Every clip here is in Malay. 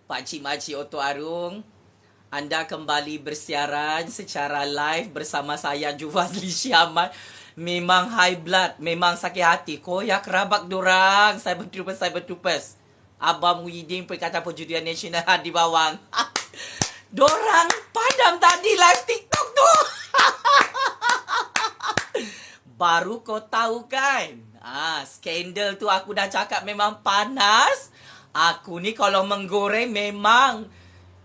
Pakcik Makcik Oto Arung, anda kembali bersiaran secara live bersama saya Jufazli Syamat. Memang high blood, memang sakit hati. Koyak rabak dorang. Cyber troopers. Abang Muhyiddin Perikatan Perjudian Nasional di bawang. Dorang padam tadi live TikTok tu. Baru kau tahu kan? Skandal tu aku dah cakap memang panas. Aku ni kalau menggoreng memang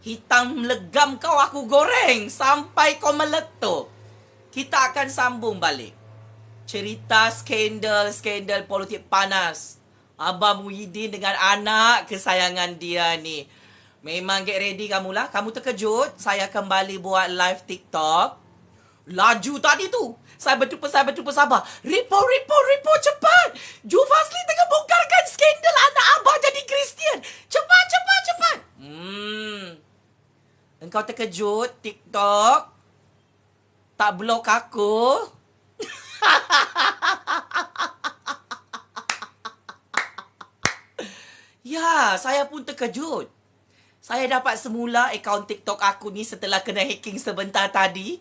hitam legam kau aku goreng sampai kau meletup. Kita akan sambung balik. Cerita skandal politik panas. Abang Muhyiddin dengan anak kesayangan dia ni. Memang get ready kamulah. Kamu terkejut? Saya kembali buat live TikTok. Laju tadi tu. Cyber trooper sabar. Ripo cepat. Jufazli tengah bongkarkan skandal anak abah jadi Kristian. Cepat. Engkau terkejut TikTok? Tak blok aku? Ya, saya pun terkejut. Saya dapat semula akaun TikTok aku ni setelah kena hacking sebentar tadi.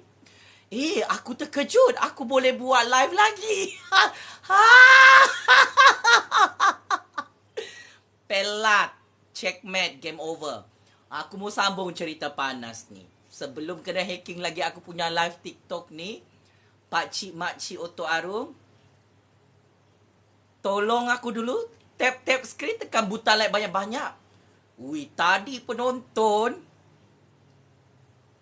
Aku terkejut. Aku boleh buat live lagi. Pelat. Checkmate. Game over. Aku mau sambung cerita panas ni. Sebelum kena hacking lagi aku punya live TikTok ni, Pakcik Makcik Oto Arung, tolong aku dulu. Tap screen, tekan butang like banyak-banyak. Tadi penonton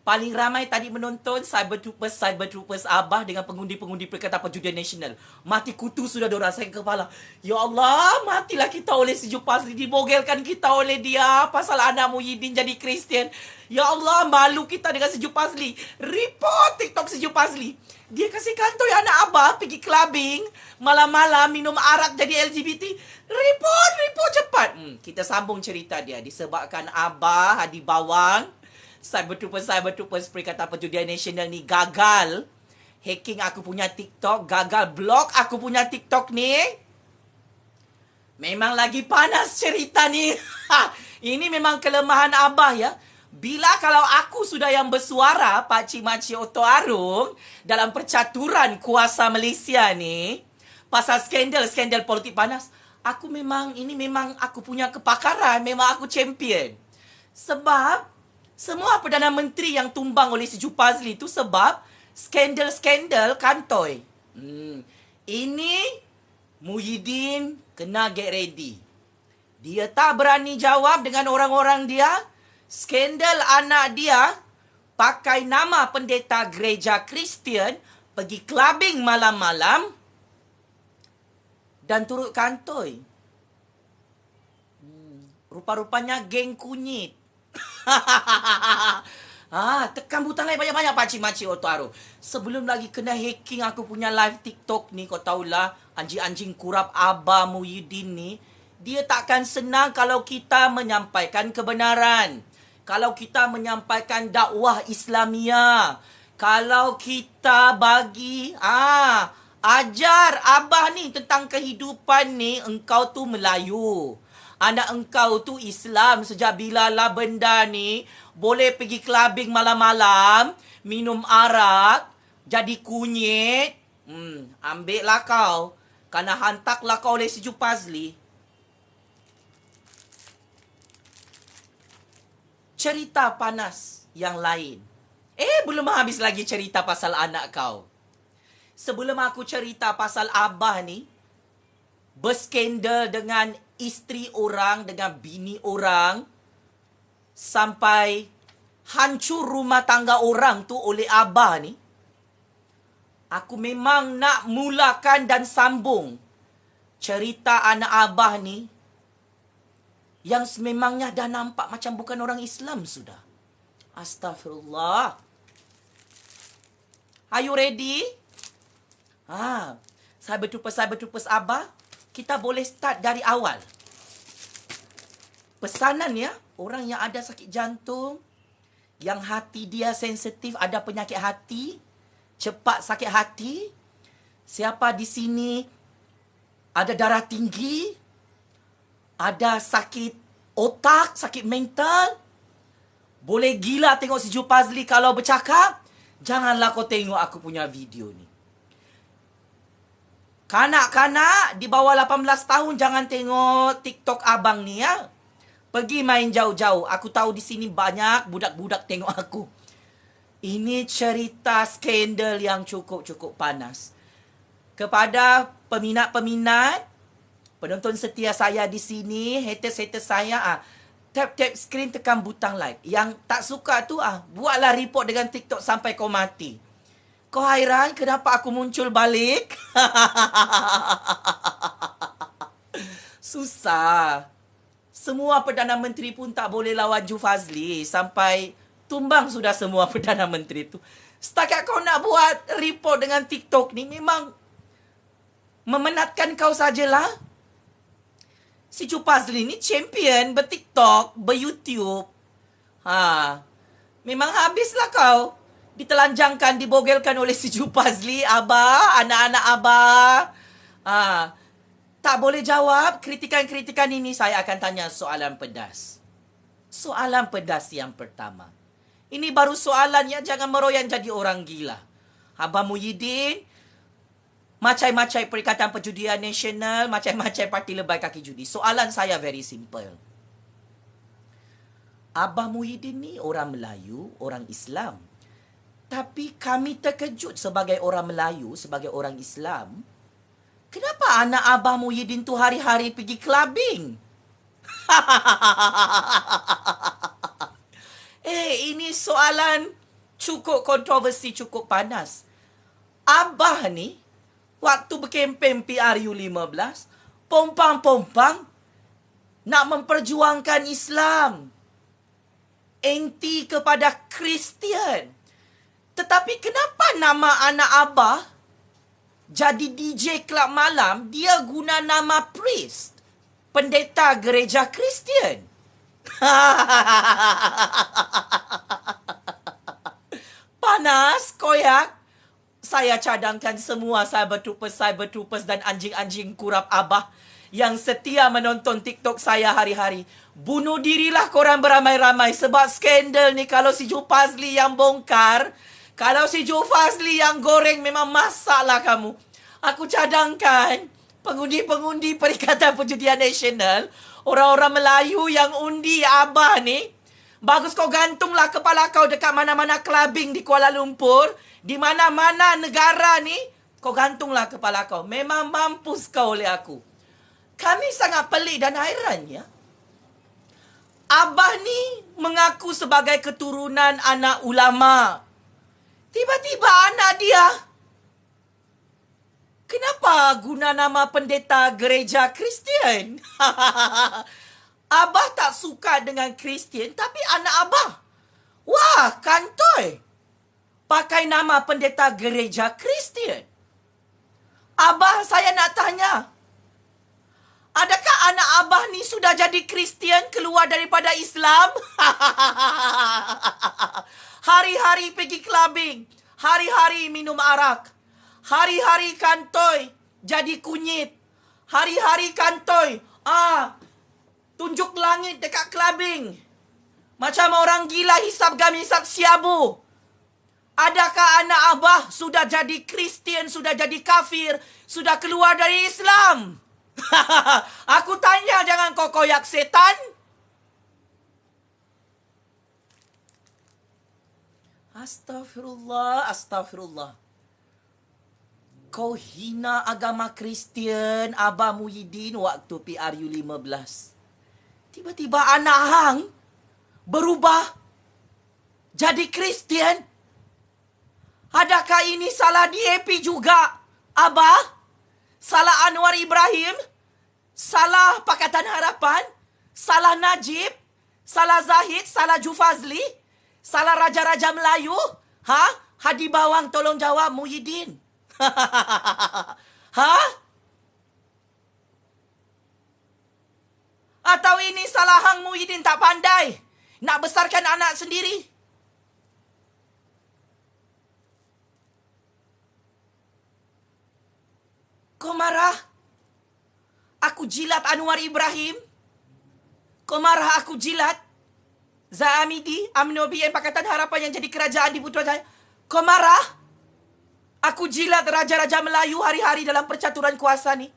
paling ramai tadi menonton Cyber Troopers Abah dengan pengundi-pengundi Perikatan Perjudian Nasional. Mati kutu sudah diorang sakit kepala. Ya Allah, matilah kita oleh si Jufazli. Dibogelkan kita oleh dia pasal anak Muhyiddin jadi Kristian. Ya Allah, malu kita dengan si Jufazli. Report TikTok si Jufazli. Dia kasih kantoi anak abah pergi clubbing. Malam-malam minum arak jadi LGBT. Report cepat. Kita sambung cerita dia. Disebabkan abah di bawang, Cyber troopers Perikatan Perjudian Nasional ni gagal hacking aku punya TikTok, gagal block aku punya TikTok ni. Memang lagi panas cerita ni. Ini memang kelemahan abah ya. Bila kalau aku sudah yang bersuara, Pakcik Makcik Oto Arung, dalam percaturan kuasa Malaysia ni, pasal skandal politik panas, ini memang aku punya kepakaran, memang aku champion. Sebab semua Perdana Menteri yang tumbang oleh si Jufazli tu sebab skandal kantoi. Ini Muhyiddin kena get ready. Dia tak berani jawab dengan orang-orang dia. Skandal anak dia pakai nama pendeta gereja Kristian pergi clubbing malam-malam dan turut kantoi. Rupa-rupanya geng kunyit. Tekan butang like banyak-banyak Pakcik Makcik Oto Arung. Sebelum lagi kena hacking aku punya live TikTok ni, kau tahulah anjing-anjing kurap Abah Muhyiddin ni, dia takkan senang kalau kita menyampaikan kebenaran. Kalau kita menyampaikan dakwah Islamiah. Kalau kita bagi ajar Abah ni tentang kehidupan ni, engkau tu Melayu. Anak engkau tu Islam. Sejak bilalah benda ni boleh pergi clubbing malam-malam, minum arak, jadi kunyit. Ambil lah kau. Kerana hantaklah kau oleh si Jufazli. Cerita panas yang lain. Belum habis lagi cerita pasal anak kau. Sebelum aku cerita pasal abah ni berskandal dengan isteri orang, dengan bini orang, sampai hancur rumah tangga orang tu oleh abah ni, aku memang nak mulakan dan sambung cerita anak abah ni yang sememangnya dah nampak macam bukan orang Islam sudah. Astaghfirullah. Are you ready? Cyber troopers abah, kita boleh start dari awal. Pesanan ya, orang yang ada sakit jantung, yang hati dia sensitif, ada penyakit hati, cepat sakit hati. Siapa di sini ada darah tinggi, Ada sakit otak, sakit mental. Boleh gila tengok si Jupazli kalau bercakap. Janganlah kau tengok aku punya video ni. Kanak-kanak di bawah 18 tahun jangan tengok TikTok abang ni ya. Pergi main jauh-jauh. Aku tahu di sini banyak budak-budak tengok aku. Ini cerita skandal yang cukup-cukup panas. Kepada peminat-peminat, penonton setia saya di sini, haters-haters saya, tap-tap screen, tekan butang like. Yang tak suka tu, buatlah report dengan TikTok sampai kau mati. Kau hairan kenapa aku muncul balik? Susah. Semua Perdana Menteri pun tak boleh lawan Jufazli. Sampai tumbang sudah semua Perdana Menteri tu. Setakat kau nak buat report dengan TikTok ni, memang memenatkan kau sajalah. Si Jufazli ni champion ber-TikTok, ber-YouTube. Memang habislah kau. Ditelanjangkan, dibogelkan oleh si Jufazli, abah, anak-anak abah. Tak boleh jawab kritikan-kritikan ini. Saya akan tanya soalan pedas. Soalan pedas yang pertama. Ini baru soalan ya, jangan meroyan jadi orang gila. Abah Muhyiddin, macai-macai Perikatan Perjudian Nasional, macai-macai Parti Lebai Kaki Judi. Soalan saya very simple. Abah Muhyiddin ni orang Melayu, orang Islam. Tapi kami terkejut sebagai orang Melayu, sebagai orang Islam. Kenapa anak Abah Muhyiddin tu hari-hari pergi clubbing? Ini soalan cukup kontroversi, cukup panas. Abah ni, waktu berkempen PRU15, pompang-pompang nak memperjuangkan Islam. Anti kepada Kristian. Tetapi kenapa nama anak abah jadi DJ klub malam, dia guna nama priest, pendeta gereja Kristian? Panas, koyak. Saya cadangkan semua cyber troopers dan anjing-anjing kurap abah yang setia menonton TikTok saya hari-hari. Bunuh dirilah korang beramai-ramai sebab skandal ni. Kalau si Jufazli yang bongkar, kalau si Jufazli yang goreng, memang masaklah kamu. Aku cadangkan pengundi-pengundi Perikatan Perjudian Nasional, orang-orang Melayu yang undi abah ni, bagus kau gantunglah kepala kau dekat mana-mana clubbing di Kuala Lumpur, di mana-mana negara ni, kau gantunglah kepala kau. Memang mampus kau oleh aku. Kami sangat pelik dan hairan ya. Abah ni mengaku sebagai keturunan anak ulama. Tiba-tiba anak dia, kenapa guna nama pendeta gereja Kristian? Abah tak suka dengan Kristian, tapi anak abah, wah, kantoi, pakai nama pendeta gereja Kristian. Abah, saya nak tanya, adakah anak abah ni sudah jadi Kristian, keluar daripada Islam? Hari-hari pergi clubbing, hari-hari minum arak, hari-hari kantoi jadi kunyit, hari-hari kantoi tunjuk langit dekat clubbing, macam orang gila hisap gam, hisap siabu. Adakah anak abah sudah jadi Kristian, sudah jadi kafir, sudah keluar dari Islam? Aku tanya, jangan kau koyak setan. Astaghfirullah, astaghfirullah. Kau hina agama Kristian, Abah Muhyiddin, waktu PRU15. Tiba-tiba anak hang berubah jadi Kristian. Adakah ini salah DAP juga, Abah? Salah Anwar Ibrahim? Salah Pakatan Harapan? Salah Najib? Salah Zahid? Salah Jufazli? Salah Raja-Raja Melayu? Hadi Bawang, tolong jawab, Muhyiddin. Atau ini salah hang Muhyiddin tak pandai nak besarkan anak sendiri? Kau marah? Aku jilat Anwar Ibrahim? Kau marah aku jilat? Zaamidi, UMNO BN Pakatan Harapan yang jadi kerajaan di Putrajaya. Kau marah? Aku jilat raja-raja Melayu hari-hari dalam percaturan kuasa ni.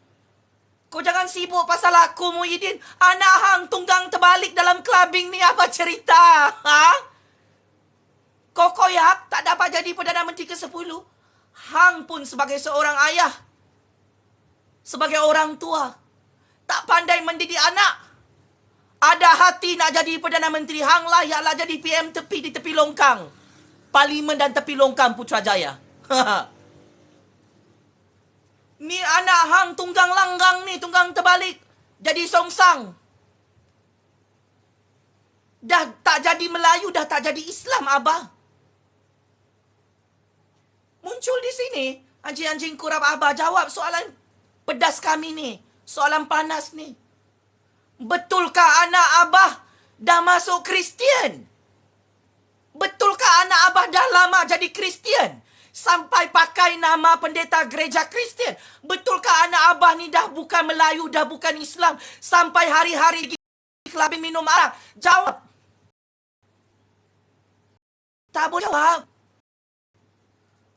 Kau jangan sibuk pasal aku, Muhyiddin. Anak hang tunggang terbalik dalam clubbing ni, apa cerita? Ha? Kau koyak tak dapat jadi Perdana Menteri ke-10. Hang pun sebagai seorang ayah, sebagai orang tua, tak pandai mendidik anak. Ada hati nak jadi Perdana Menteri, hang layaklah jadi PM tepi di tepi longkang. Parlimen dan tepi longkang Putrajaya. Ni anak hang tunggang langgang ni, tunggang terbalik. Jadi songsang. Dah tak jadi Melayu, dah tak jadi Islam, Abah. Muncul di sini, anjing-anjing kurap Abah jawab soalan pedas kami ni. Soalan panas ni. Betulkah anak Abah dah masuk Kristian? Betulkah anak Abah dah lama jadi Kristian? Sampai pakai nama pendeta gereja Kristian. Betulkah anak Abah ni dah bukan Melayu, dah bukan Islam? Sampai hari-hari di clubbing minum arak. Jawab. Tak boleh jawab.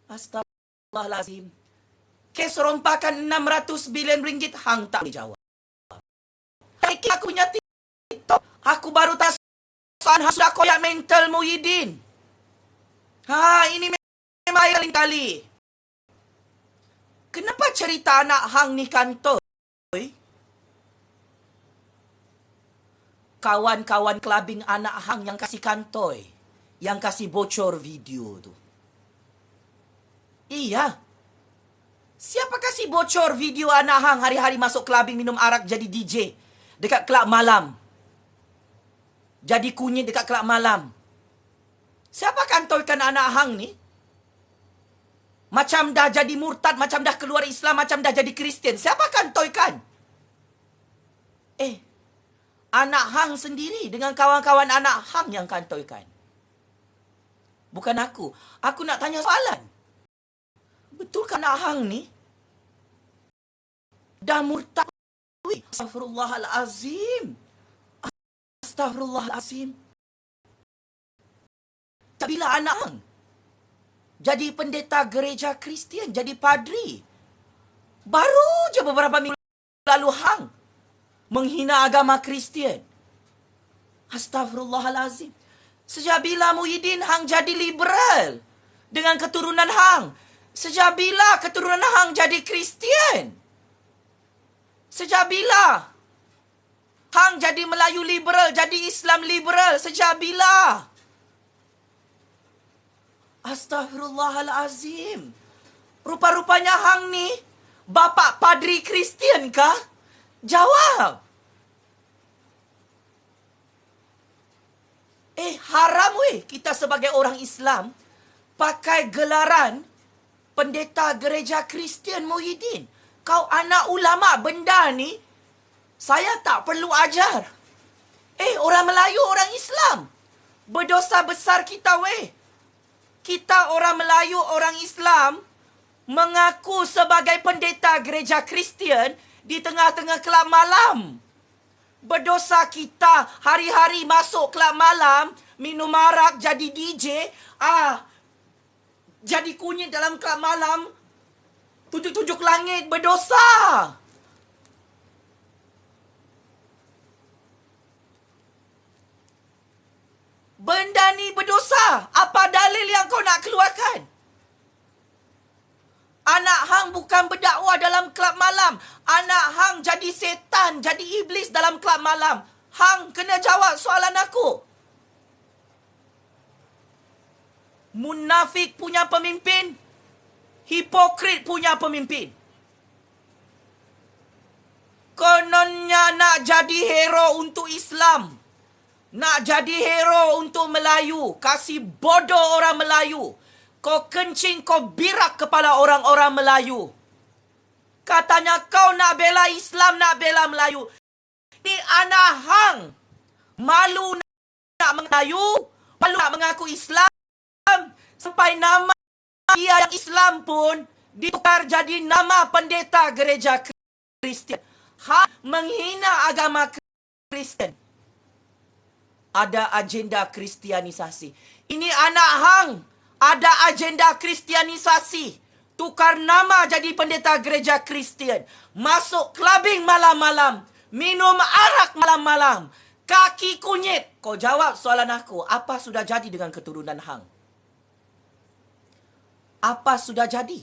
Astaghfirullahalazim. Kes rompakan 600 bilion ringgit, hang tak boleh jawab. Aku punya TikTok. Aku baru tak soalan hang sudah koyak mental, Muhyiddin. Ini memang lain kali. Kenapa cerita anak hang ni kantoi? Kawan-kawan clubbing anak hang yang kasih kantoi. Yang kasih bocor video tu. Iya. Siapa kasih bocor video anak hang hari-hari masuk clubbing minum arak jadi DJ dekat kelab malam? Jadi kunyit dekat kelab malam. Siapa kantoikan anak hang ni? Macam dah jadi murtad, macam dah keluar Islam, macam dah jadi Kristian. Siapa kantoikan? Anak hang sendiri dengan kawan-kawan anak hang yang kantoikan. Bukan aku. Aku nak tanya soalan. Betulkah anak hang ni dah murtad? Astaghfirullahalazim. Astaghfirullahalazim. Bila anak hang jadi pendeta gereja Kristian, jadi padri, baru je beberapa minggu lalu hang menghina agama Kristian. Astaghfirullahalazim. Sejak bila, Muhyiddin, hang jadi liberal dengan keturunan hang? Sejak bila keturunan hang jadi Kristian? Sejak bila hang jadi Melayu liberal, jadi Islam liberal? Sejak bila? Astaghfirullahalazim. Rupa-rupanya hang ni bapa padri Kristian kah? Jawab. Haram weh kita sebagai orang Islam pakai gelaran pendeta gereja Kristian, Muhyiddin. Kau anak ulama, benda ni saya tak perlu ajar. Orang Melayu, orang Islam, berdosa besar kita weh. Kita orang Melayu, orang Islam mengaku sebagai pendeta gereja Kristian di tengah-tengah kelab malam. Berdosa kita hari-hari masuk kelab malam, minum arak, jadi DJ, jadi kunyit dalam kelab malam, tujuk-tujuk langit, berdosa. Benda ni berdosa. Apa dalil yang kau nak keluarkan? Anak hang bukan berdakwah dalam kelab malam. Anak hang jadi setan, jadi iblis dalam kelab malam. Hang kena jawab soalan aku. Munafik punya pemimpin, hipokrit punya pemimpin. Kononnya nak jadi hero untuk Islam, nak jadi hero untuk Melayu, kasih bodoh orang Melayu. Kau kencing, kau birak kepala orang-orang Melayu. Katanya kau nak bela Islam, nak bela Melayu. Ni anak hang malu nak Melayu, malu nak mengaku Islam. Sampai nama dia yang Islam pun ditukar jadi nama pendeta gereja Kristian. Hang menghina agama Kristian. ada agenda kristianisasi. Ini anak hang ada agenda kristianisasi. Tukar nama jadi pendeta gereja Kristian. Masuk clubbing malam-malam. Minum arak malam-malam. Kaki kunyit. Kau jawab soalan aku. Apa sudah jadi dengan keturunan hang? Apa sudah jadi?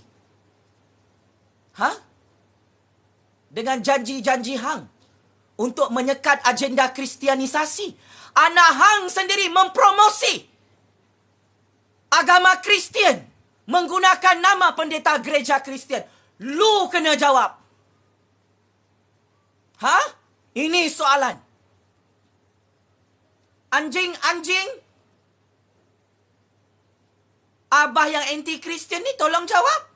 Dengan janji-janji hang untuk menyekat agenda kristianisasi. Anak hang sendiri mempromosi agama Kristian menggunakan nama pendeta gereja Kristian. Lu kena jawab. Ini soalan. Anjing-anjing abah yang anti-Kristian ni tolong jawab.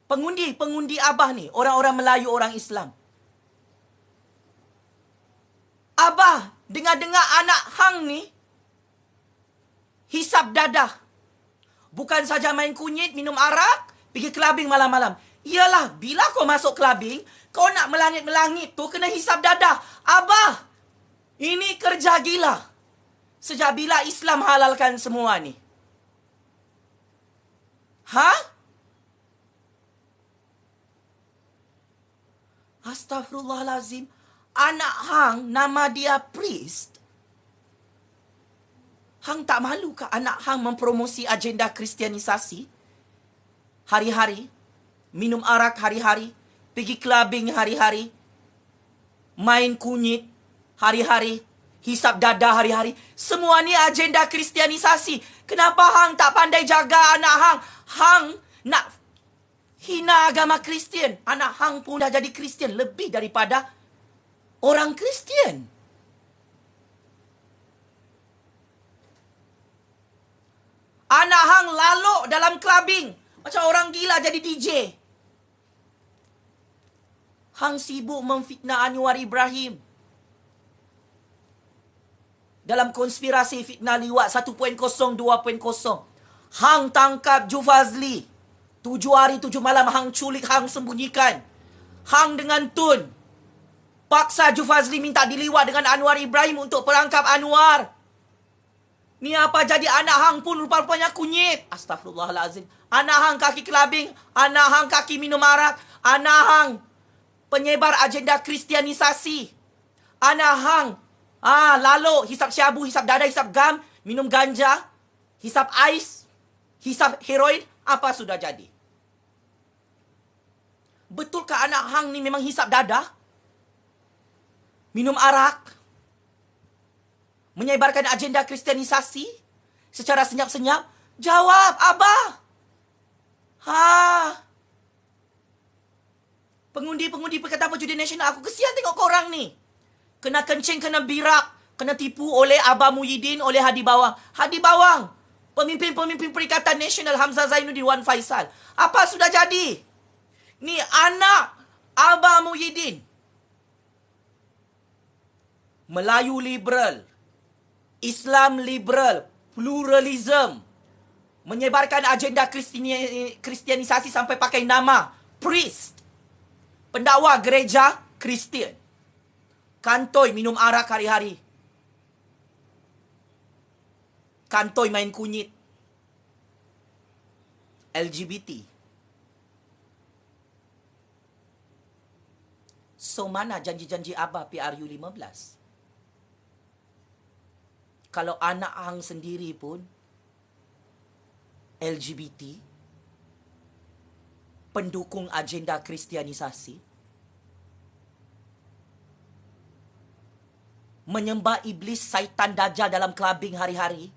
Pengundi abah ni, orang-orang Melayu, orang Islam. Abah dengar-dengar anak hang ni hisap dadah. Bukan saja main kunyit, minum arak, pergi clubbing malam-malam. Iyalah, bila kau masuk clubbing, kau nak melangit-melangit tu kena hisap dadah. Abah, ini kerja gila. Sejak bila Islam halalkan semua ni? Astaghfirullahalazim. Anak hang nama dia priest. Hang tak malu ke anak hang mempromosi agenda kristianisasi? Hari-hari. Minum arak hari-hari. Pergi clubbing hari-hari. Main kunyit hari-hari. Hisap dadah hari-hari. Semua ni agenda kristianisasi. Kenapa hang tak pandai jaga anak hang? Hang nak hina agama Kristian. Anak hang pun dah jadi Kristian lebih daripada orang Kristian. Anak hang lalok dalam clubbing. Macam orang gila jadi DJ. Hang sibuk memfitnah Anwar Ibrahim. Dalam konspirasi fitnah liwat 1.0, 2.0. Hang tangkap Jufazli. 7 hari 7 malam hang culik, hang sembunyikan. Hang dengan Tun paksa Jufazli minta diliwat dengan Anwar Ibrahim untuk perangkap Anwar. Ni apa jadi anak hang pun rupa-rupanya kunyit. Astaghfirullahalazim. Anak hang kaki clubbing, anak hang kaki minum arak, anak hang penyebar agenda kristianisasi. Anak hang lalu hisap syabu, hisap dadah, hisap gam, minum ganja, hisap ais, hisap heroin. Apa sudah jadi? Betulkah anak hang ni memang hisap dadah? Minum arak? Menyebarkan agenda kristianisasi? Secara senyap-senyap? Jawab, abah! Pengundi-pengundi Perikatan Perjudian Nasional, aku kesian tengok korang ni. Kena kencing, kena birak, kena tipu oleh Abah Muhyiddin, oleh Hadi Bawang. Hadi Bawang, pemimpin-pemimpin Perikatan Nasional, Hamzah Zainuddin, Wan Faisal. Apa sudah jadi? Ni anak Abah Muhyiddin. Melayu liberal, Islam liberal, pluralism. Menyebarkan agenda kristianisasi sampai pakai nama priest. Pendakwa gereja Kristian. Kantoi minum arak hari-hari. Kantoi main kunyit. LGBT. So mana janji-janji Abah PRU 15? Kalau anak hang sendiri pun LGBT, pendukung agenda kristianisasi, menyembah iblis, syaitan, dajjal dalam clubbing hari-hari,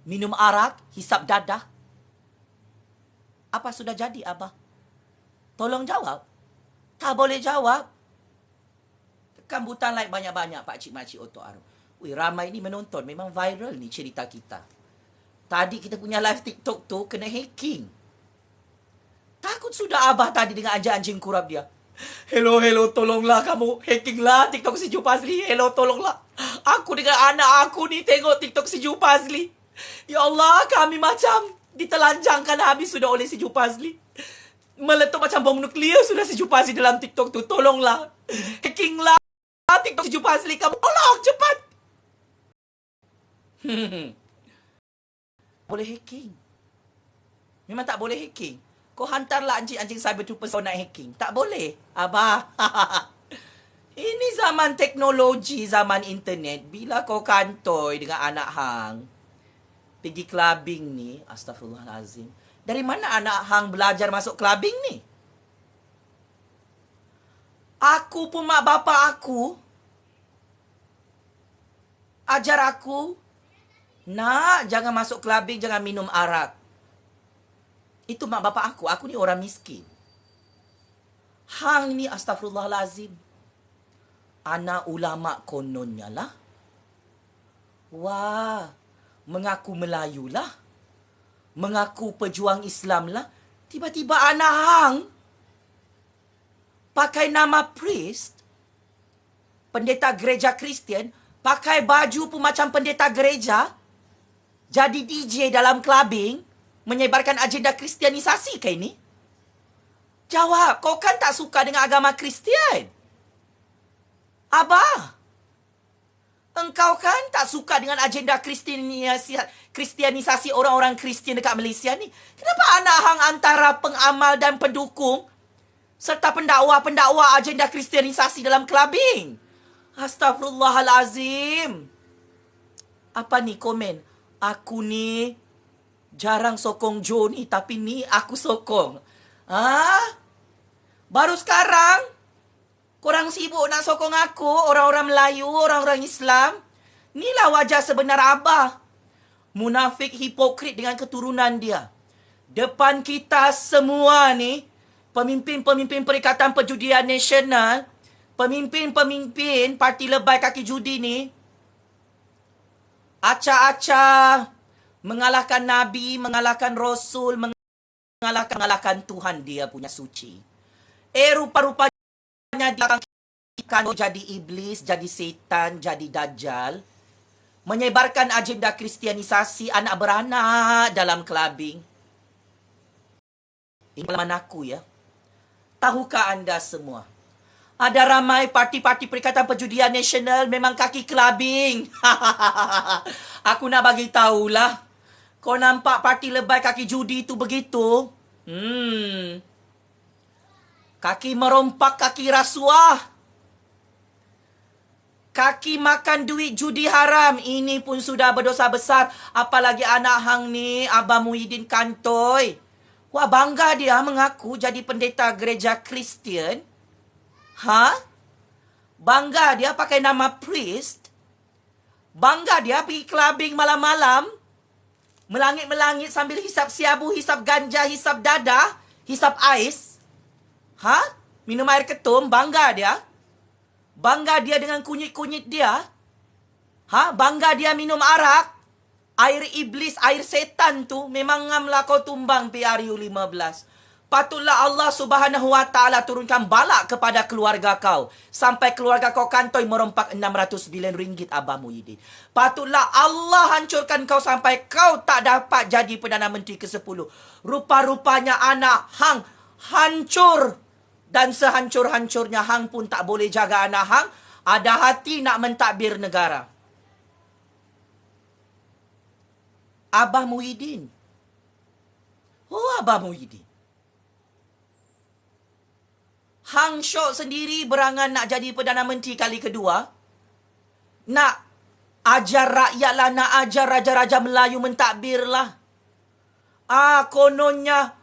minum arak, hisap dadah. Apa sudah jadi, Abah? Tolong jawab. Tak boleh jawab. Tekan butang like banyak-banyak, Pak Cik Makcik Otok Arum. Ramai ni menonton. Memang viral ni cerita kita. Tadi kita punya live TikTok tu kena hacking. Takut sudah Abah tadi dengan anjing-anjing kurap dia. Hello, tolonglah kamu. Hacking lah TikTok si Jupazli. Hello, tolonglah. Aku dengan anak aku ni tengok TikTok si Jupazli. Ya Allah, kami macam ditelanjangkan habis sudah oleh si Jupazli. Meletup macam bom nuklear sudah si Jupazli dalam TikTok tu. Tolonglah. Hacking lah. TikTok jumpa asli kamu. Tolong, cepat. Boleh hacking. Memang tak boleh hacking. Kau hantarlah anjing-anjing cyber troopers kau nak hacking. Tak boleh. Abah. Ini zaman teknologi, zaman internet. Bila kau kantoi dengan anak hang, pergi clubbing ni, astagfirullahalazim. Dari mana anak hang belajar masuk clubbing ni? Aku pun mak bapak aku ajar aku, nak, jangan masuk clubbing, jangan minum arak. Itu mak bapak aku. Aku ni orang miskin. Hang ni astagfirullahalazim. Anak ulama kononnya lah. Wah, mengaku Melayu lah. Mengaku pejuang Islam lah. Tiba-tiba anak hang pakai nama priest, pendeta gereja Kristian, pakai baju pun macam pendeta gereja, jadi DJ dalam clubbing, menyebarkan agenda kristianisasi ke ini? Jawab, kau kan tak suka dengan agama Kristian? Abah, engkau kan tak suka dengan agenda kristianisasi orang-orang Kristian dekat Malaysia ni? Kenapa anak hang antara pengamal dan pendukung serta pendakwa-pendakwa agenda kristianisasi dalam clubbing? Astagfirullahalazim. Apa ni komen? Aku ni jarang sokong Joe ni, tapi ni aku sokong. Baru sekarang korang sibuk nak sokong aku, orang-orang Melayu, orang-orang Islam. Inilah wajah sebenar Abah. Munafik hipokrit dengan keturunan dia. Depan kita semua ni, pemimpin-pemimpin Perikatan Perjudian Nasional, pemimpin-pemimpin parti lebay kaki judi ni, acah-acah mengalahkan Nabi, mengalahkan Rasul, mengalahkan Tuhan dia punya suci. Rupa-rupanya dia akan jadi iblis, jadi setan, jadi dajjal, menyebarkan agenda kristianisasi anak beranak dalam clubbing. Ini pengalaman aku ya. Tahukah anda semua? Ada ramai parti-parti Perikatan Perjudian Nasional memang kaki clubbing. Aku nak bagi tahulah. Kau nampak parti lebay kaki judi tu begitu? Kaki merompak, kaki rasuah. Kaki makan duit judi haram. Ini pun sudah berdosa besar. Apalagi anak hang ni, Abah Muhyiddin kantoi. Wah, bangga dia mengaku jadi pendeta gereja Kristian. Bangga dia pakai nama priest. Bangga dia pergi clubbing malam-malam. Melangit-melangit sambil hisap siabu, hisap ganja, hisap dadah, hisap ais. Minum air ketum, bangga dia. Bangga dia dengan kunyit-kunyit dia. Bangga dia minum arak. Air iblis, air setan tu, memang ngamlah kau tumbang PRU 15. Patutlah Allah Subhanahu Wa Ta'ala turunkan balak kepada keluarga kau. Sampai keluarga kau kantoi merompak 600 bilion ringgit, Abah Muhyiddin. Patutlah Allah hancurkan kau sampai kau tak dapat jadi Perdana Menteri ke-10. Rupa-rupanya anak hang hancur. Dan sehancur-hancurnya hang pun tak boleh jaga anak hang. Ada hati nak mentadbir negara. Abah Muhyiddin. Abah Muhyiddin. Hang Syok sendiri berangan nak jadi Perdana Menteri kali kedua. Nak ajar rakyat lah, nak ajar raja-raja Melayu mentadbir lah. Kononnya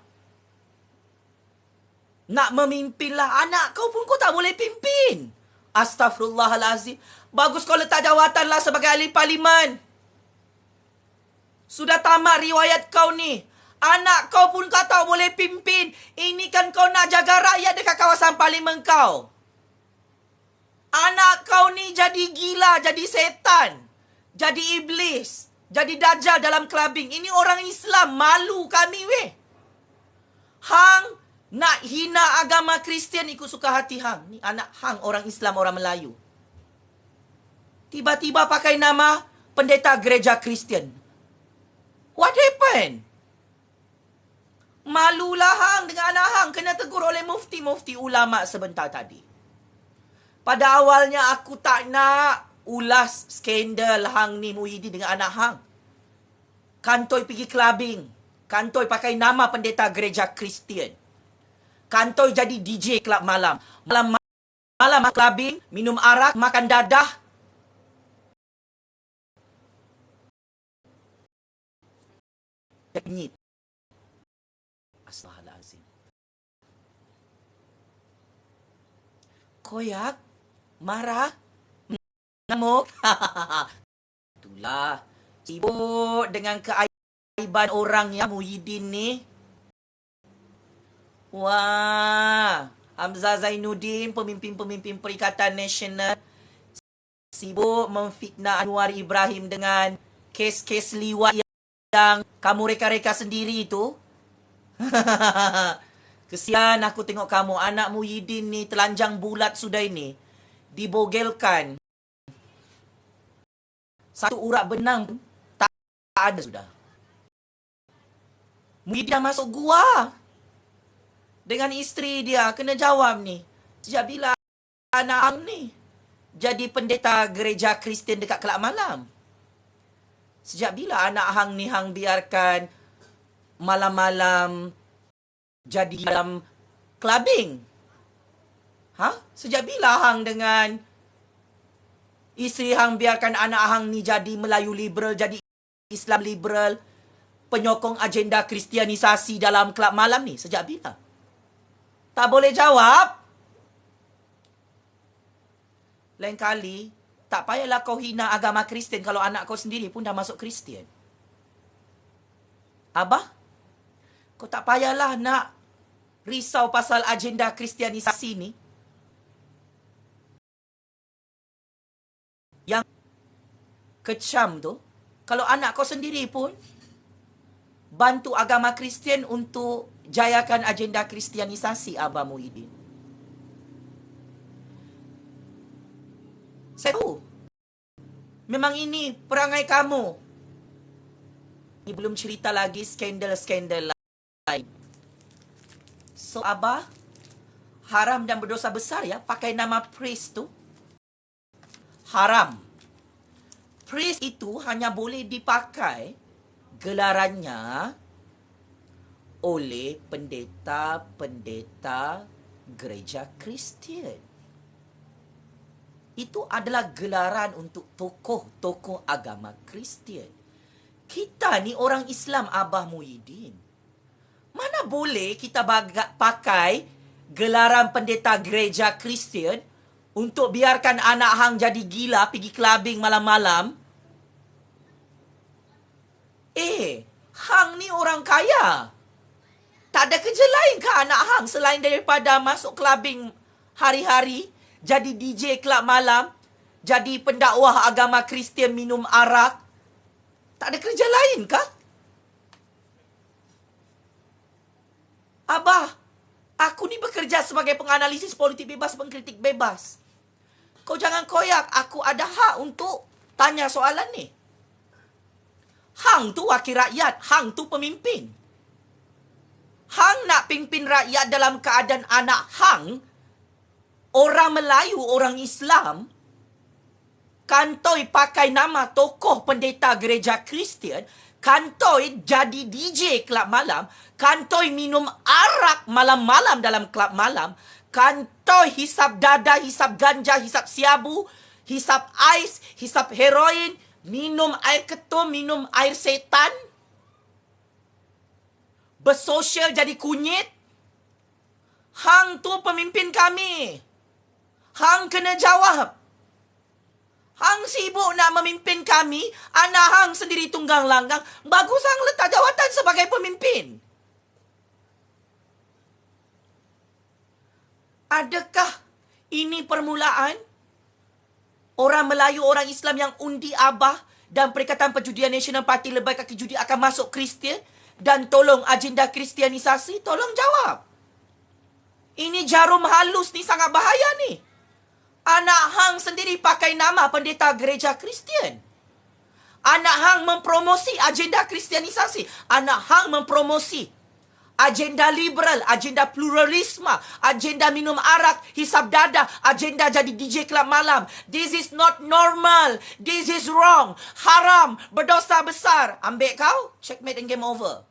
nak memimpin lah. Anak kau pun kau tak boleh pimpin. Astaghfirullahalazim. Bagus kau letak jawatan lah sebagai ahli parlimen. Sudah tamat riwayat kau ni. Anak kau pun kau tak boleh pimpin. Ini kan kau nak jaga rakyat dekat kawasan parlimen kau. Anak kau ni jadi gila, jadi setan, jadi iblis, jadi dajjal dalam clubbing. Ini orang Islam, malu kami weh. Hang nak hina agama Kristian ikut suka hati hang. Ni anak hang orang Islam, orang Melayu. Tiba-tiba pakai nama pendeta gereja Kristian. What happened? Malulah hang dengan anak hang kena tegur oleh mufti-mufti ulama sebentar tadi. Pada awalnya aku tak nak ulas skandal hang ni Muhyiddin dengan anak hang. Kantoi pergi clubbing. Kantoi pakai nama pendeta gereja Kristian. Kantoi jadi DJ kelab malam. Malam clubbing, minum arak, makan dadah. Nyit. Astaghfirullahalazim. Koyak, marah, ngamuk. Itulah. Sibuk dengan keaiban orang yang Muhyiddin ni. Wah, Hamzah Zainuddin, pemimpin-pemimpin Perikatan Nasional, sibuk memfitnah Anwar Ibrahim dengan kes-kes liwat yang kamu reka-reka sendiri itu. Kesian aku tengok kamu. Anak Muhyiddin ni telanjang bulat sudah ini. Dibogelkan. Satu urat benang tak ada sudah. Muhyiddin dah masuk gua. Dengan isteri dia. Kena jawab ni. Sejak bila anak hang ni jadi pendeta gereja Kristian dekat Kelab Malam? Sejak bila anak hang ni hang biarkan malam-malam jadi dalam clubbing? Sejak bila hang dengan isteri hang biarkan anak hang ni jadi Melayu liberal, jadi Islam liberal, penyokong agenda kristianisasi dalam kelab malam ni? Sejak bila? Tak boleh jawab? Lain kali, tak payahlah kau hina agama Kristian kalau anak kau sendiri pun dah masuk Kristian. Abah, kau tak payahlah nak risau pasal agenda kristianisasi ni. Yang kecam tu, kalau anak kau sendiri pun bantu agama Kristian untuk jayakan agenda kristianisasi, Abah Muhyiddin. Saya tahu. Memang ini perangai kamu. Ini belum cerita lagi skandal-skandal lain. So, Abah, haram dan berdosa besar ya, pakai nama priest tu. Haram. Priest itu hanya boleh dipakai gelarannya oleh pendeta-pendeta gereja Kristian. Itu adalah gelaran untuk tokoh-tokoh agama Kristian. Kita ni orang Islam, Abah Muhyiddin. Mana boleh kita pakai gelaran pendeta gereja Kristian untuk biarkan anak hang jadi gila pergi clubbing malam-malam? Hang ni orang kaya. Tak ada kerja lain ke anak hang selain daripada masuk clubbing hari-hari, jadi DJ kelab malam, jadi pendakwah agama Kristian minum arak? Tak ada kerja lain kah? Abah, aku ni bekerja sebagai penganalisis politik bebas, pengkritik bebas. Kau jangan koyak, aku ada hak untuk tanya soalan ni. Hang tu wakil rakyat, hang tu pemimpin. Hang nak pimpin rakyat dalam keadaan anak hang, orang Melayu, orang Islam, kantoi pakai nama tokoh pendeta gereja Kristian, kantoi jadi DJ kelab malam, kantoi minum arak malam-malam dalam kelab malam, kantoi hisap dada, hisap ganja, hisap siabu, hisap ais, hisap heroin, minum air ketum, minum air setan, bersosial jadi kunyit. Hang tu pemimpin kami. Hang kena jawab. Hang sibuk nak memimpin kami, anak hang sendiri tunggang langgang. Bagus hang letak jawatan sebagai pemimpin. Adakah ini permulaan orang Melayu, orang Islam yang undi Abah dan Perikatan Perjudian Nasional Parti Lebai Kaki Judi akan masuk Kristian dan tolong agenda kristianisasi? Tolong jawab. Ini jarum halus ni sangat bahaya ni. Anak hang sendiri pakai nama pendeta gereja Kristian. Anak hang mempromosi agenda kristianisasi. Anak hang mempromosi agenda liberal, agenda pluralisme, agenda minum arak, hisap dadah, agenda jadi DJ kelab malam. This is not normal. This is wrong. Haram. Berdosa besar. Ambil kau, checkmate and game over.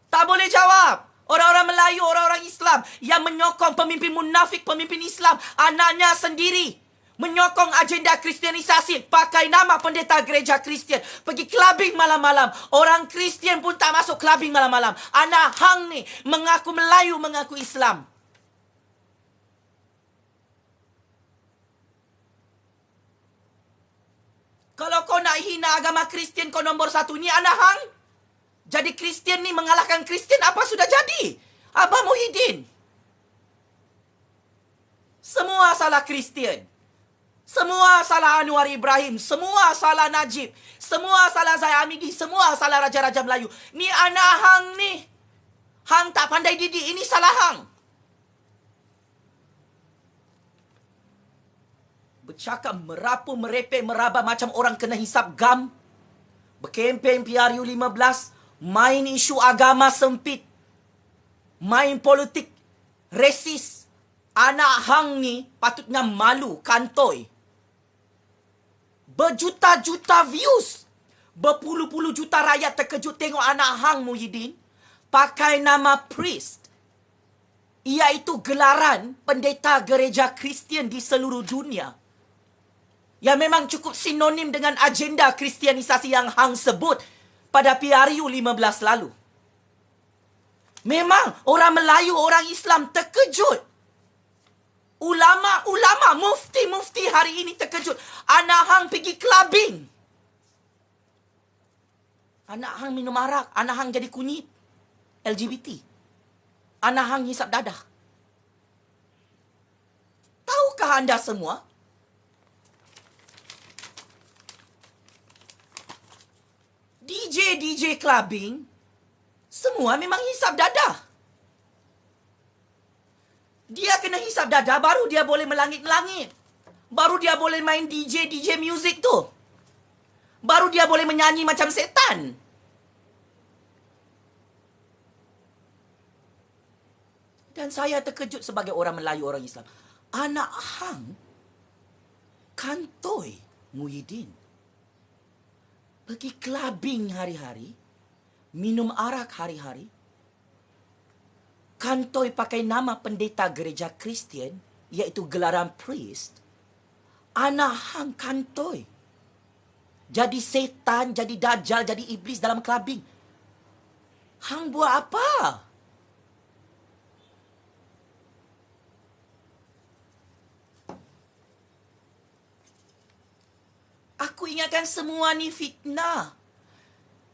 Tak boleh jawab. Orang-orang Melayu, orang-orang Islam yang menyokong pemimpin munafik, pemimpin Islam, anaknya sendiri menyokong agenda kristianisasi, pakai nama pendeta gereja Kristian, pergi clubbing malam-malam. Orang Kristian pun tak masuk clubbing malam-malam. Anak hang ni mengaku Melayu, mengaku Islam. Kalau kau nak hina agama Kristian, kau nombor satu. Ni anak hang. Jadi Kristian ni mengalahkan Kristian, apa sudah jadi? Abah Muhyiddin. Semua salah Kristian. Semua salah Anwar Ibrahim. Semua salah Najib. Semua salah Zai Amidi. Semua salah Raja-Raja Melayu. Ni anak hang ni. Hang tak pandai didik. Ini salah hang. Bercakap merapu, merepek, meraba macam orang kena hisap gam. Berkempen PRU 15. Main isu agama sempit. Main politik resis. Anak hang ni patutnya malu, kantoi. Berjuta-juta views. Berpuluh-puluh juta rakyat terkejut tengok anak hang Muhyiddin pakai nama priest. Iaitu gelaran pendeta gereja Kristian di seluruh dunia. Yang memang cukup sinonim dengan agenda kristianisasi yang hang sebut pada PRU 15 lalu. Memang orang Melayu, orang Islam terkejut. Ulama-ulama, mufti-mufti hari ini terkejut. Anak hang pergi clubbing. Anak hang minum arak. Anak hang jadi kunyit. LGBT. Anak hang hisap dadah. Tahukah anda semua? DJ clubbing, semua memang hisap dadah. Dia kena hisap dadah, baru dia boleh melangit-langit. Baru dia boleh main DJ music tu. Baru dia boleh menyanyi macam setan. Dan saya terkejut sebagai orang Melayu, orang Islam. Anak hang, kantoi Muhyiddin, pergi clubbing hari-hari, minum arak hari-hari, kantoi pakai nama pendeta gereja Kristian, iaitu gelaran priest. Anak hang kantoi. Jadi setan, jadi dajjal, jadi iblis dalam clubbing. Hang buat apa? Aku ingatkan semua ni fitnah.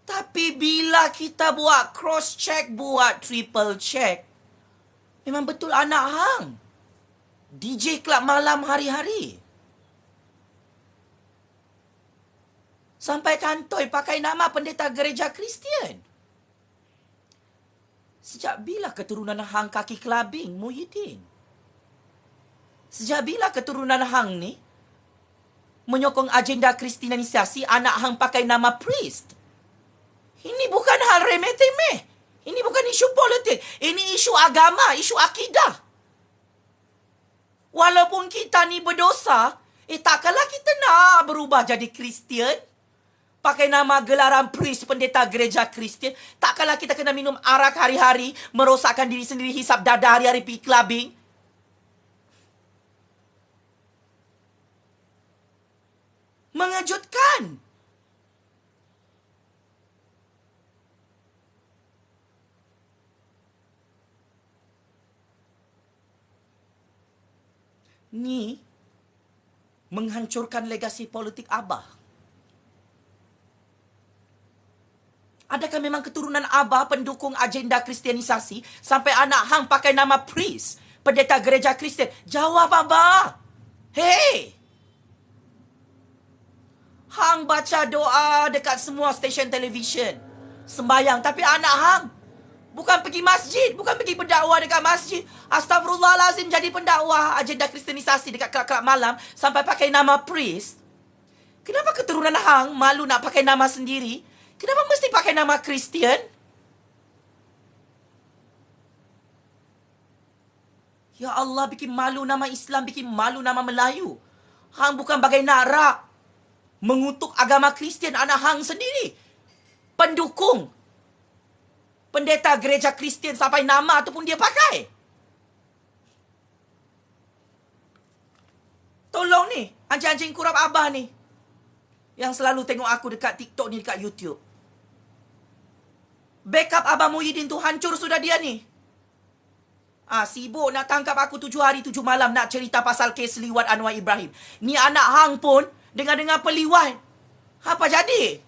Tapi bila kita buat cross check, buat triple check, memang betul anak hang DJ kelab malam hari-hari. Sampai kantoi pakai nama pendeta gereja Kristian. Sejak bila keturunan hang kaki clubbing, Muhyiddin? Sejak bila keturunan hang ni menyokong agenda kristianisasi, anak hang pakai nama priest? Ini bukan hal remeh-temeh. Ini bukan isu politik. Ini isu agama, isu akidah. Walaupun kita ni berdosa, takkanlah kita nak berubah jadi Kristian. Pakai nama gelaran priest, pendeta gereja Kristian. Takkanlah kita kena minum arak hari-hari, merosakkan diri sendiri, hisap dadah hari-hari, pergi clubbing. Mengejutkan. Ni menghancurkan legasi politik Abah. Adakah memang keturunan Abah pendukung agenda kristianisasi sampai anak hang pakai nama priest, pendeta gereja Kristian? Jawab Abah. Hey! Hang baca doa dekat semua stesen televisyen. Sembayang. Tapi anak hang bukan pergi masjid. Bukan pergi pendakwah dekat masjid. Astagfirullahalazim, jadi pendakwah agenda kristianisasi dekat kelab-kelab malam sampai pakai nama priest. Kenapa keturunan hang malu nak pakai nama sendiri? Kenapa mesti pakai nama Kristian? Ya Allah, bikin malu nama Islam, bikin malu nama Melayu. Hang bukan bagai narak mengutuk agama Kristian, anak hang sendiri pendukung pendeta gereja Kristian sampai nama ataupun dia pakai. Tolong ni, anjing-anjing kurap abah ni, yang selalu tengok aku dekat TikTok ni, dekat YouTube. Backup Abah Muhyiddin tu hancur sudah dia ni. Sibuk nak tangkap aku 7 hari 7 malam nak cerita pasal kes liwat Anwar Ibrahim. Ni anak hang pun dengar-dengar peliwat. Apa jadi?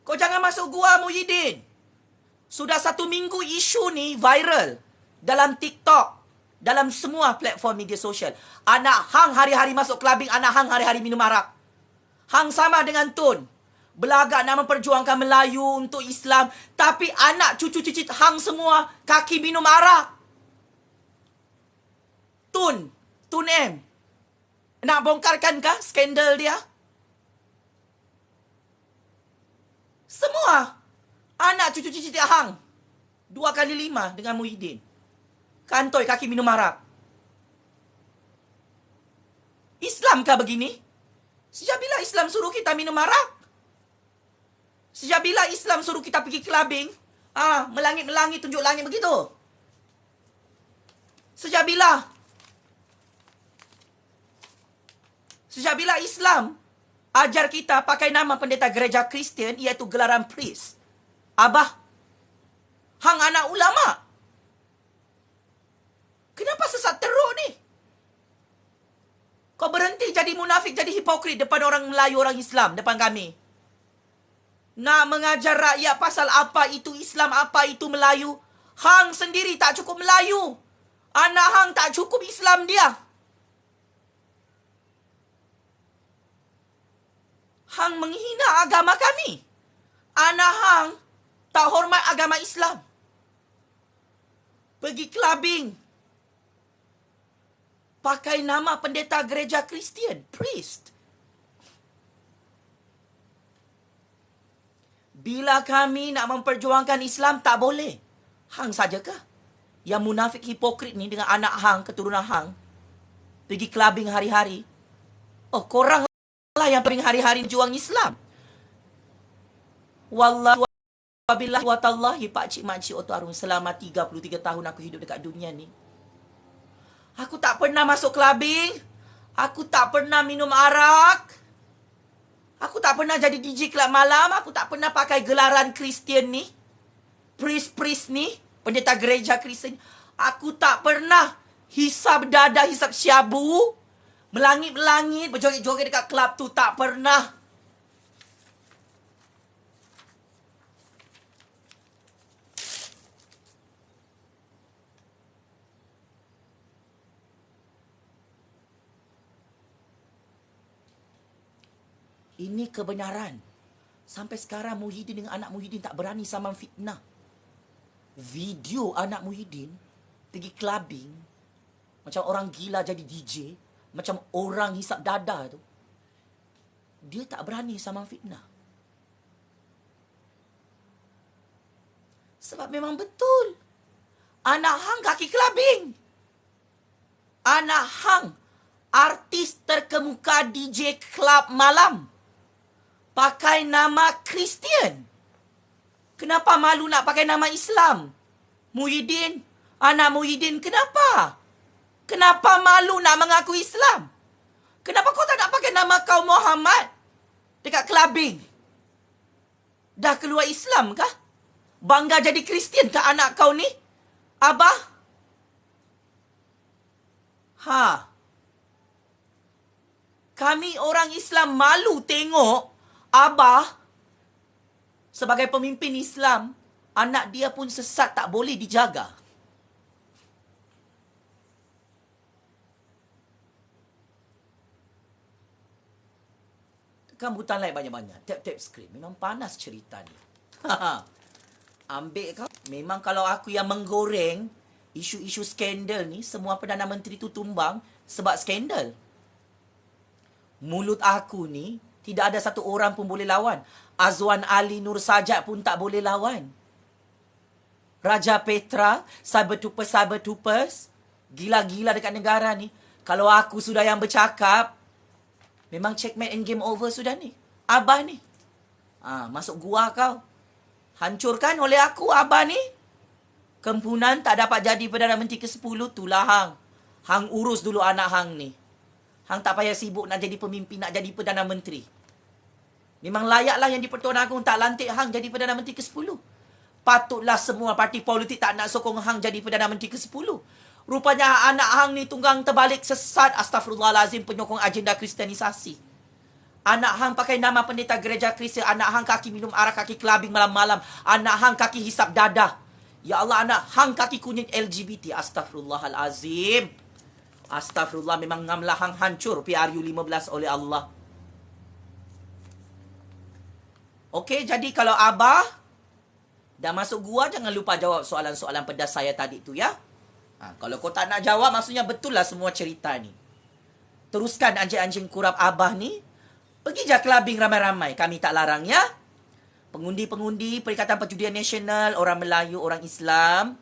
Kau jangan masuk gua, Muhyiddin. Sudah 1 minggu isu ni viral dalam TikTok, dalam semua platform media sosial. Anak hang hari-hari masuk clubbing, anak hang hari-hari minum arak. Hang sama dengan Tun, belagak nak memperjuangkan Melayu untuk Islam, tapi anak cucu cicit hang semua kaki minum arak. Tun M, nak bongkarkan kah skandal dia? Semua anak cucu cicit hang 2 kali 5 dengan Muhyiddin. Kantoi kaki minum arak. Islam kah begini? Sejak bila Islam suruh kita minum arak? Sejak bila Islam suruh kita pergi clubbing? Melangit-melangit, tunjuk langit begitu? Sejak bila? Sejak bila Islam ajar kita pakai nama pendeta gereja Kristian, iaitu gelaran priest? Abah, hang anak ulama. Kenapa sesat teruk ni? Kau berhenti jadi munafik, jadi hipokrit depan orang Melayu, orang Islam, depan kami. Nak mengajar rakyat pasal apa itu Islam, apa itu Melayu. Hang sendiri tak cukup Melayu. Anak hang tak cukup Islam dia. Hang menghina agama kami. Anak hang tak hormat agama Islam. Pergi clubbing, pakai nama pendeta gereja Kristian, priest. Bila kami nak memperjuangkan Islam, tak boleh. Hang sajakah yang munafik hipokrit ni dengan anak hang, keturunan hang, pergi clubbing hari-hari? Oh, korang lah yang paling hari-hari juang Islam. Wallahi wabillahi watallahi, pakcik makcik Otto Arung, selama 33 tahun aku hidup dekat dunia ni, aku tak pernah masuk clubbing. Aku tak pernah minum arak. Aku tak pernah jadi DJ kelab malam. Aku tak pernah pakai gelaran Kristian ni, priest ni, pendeta gereja Kristian. Aku tak pernah hisap dada, hisap syabu, melangit-melangit, berjoget-joget dekat kelab tu. Tak pernah. Ini kebenaran. Sampai sekarang Muhyiddin dengan anak Muhyiddin tak berani saman fitnah. Video anak Muhyiddin pergi clubbing, macam orang gila jadi DJ, macam orang hisap dada tu, dia tak berani saman fitnah. Sebab memang betul, anak hang kaki clubbing. Anak hang artis terkemuka DJ club malam, pakai nama Kristian. Kenapa malu nak pakai nama Islam? Muhyiddin, anak Muhyiddin, kenapa? Kenapa malu nak mengaku Islam? Kenapa kau tak nak pakai nama kau Muhammad dekat clubbing? Dah keluar Islam kah? Bangga jadi Kristian kah anak kau ni? Abah? Kami orang Islam malu tengok Abah sebagai pemimpin Islam, anak dia pun sesat, tak boleh dijaga. Tekan butang like banyak-banyak. Tap-tap skrin. Memang panas cerita ni. Ambil kau. Memang kalau aku yang menggoreng isu-isu skandal ni, semua Perdana Menteri tu tumbang, Sebab skandal. Mulut aku ni tidak ada satu orang pun boleh lawan. Azwan Ali Nur Sajat pun tak boleh lawan. Raja Petra, cyber-tupers, gila-gila dekat negara ni. Kalau aku sudah yang bercakap, memang checkmate and game over sudah ni. Abah ni. Masuk gua kau. Hancurkan oleh aku, Abah ni. Kempunan tak dapat jadi Perdana Menteri ke-10, itulah hang. Hang urus dulu anak hang ni. Hang tak payah sibuk nak jadi pemimpin, nak jadi Perdana Menteri. Memang layaklah yang di-Pertuan Agong tak lantik hang jadi Perdana Menteri ke-10. Patutlah semua parti politik tak nak sokong hang jadi Perdana Menteri ke-10. Rupanya anak hang ni tunggang terbalik sesat, astagfirullahalazim, penyokong agenda kristianisasi. Anak hang pakai nama pendeta gereja Kristian, anak hang kaki minum arak, kaki clubbing malam-malam, anak hang kaki hisap dadah. Ya Allah, anak hang kaki kunyit LGBT, astagfirullahalazim. Astagfirullah, memang ngamlah hang hancur PRU 15 oleh Allah. Okey, jadi kalau Abah dah masuk gua, jangan lupa jawab soalan-soalan pedas saya tadi tu ya. Kalau kau tak nak jawab, maksudnya betul lah semua cerita ni. Teruskan anjing-anjing kurap Abah ni. Pergi je clubbing ramai-ramai, kami tak larang ya. Pengundi-pengundi Perikatan Perjudian Nasional, orang Melayu, orang Islam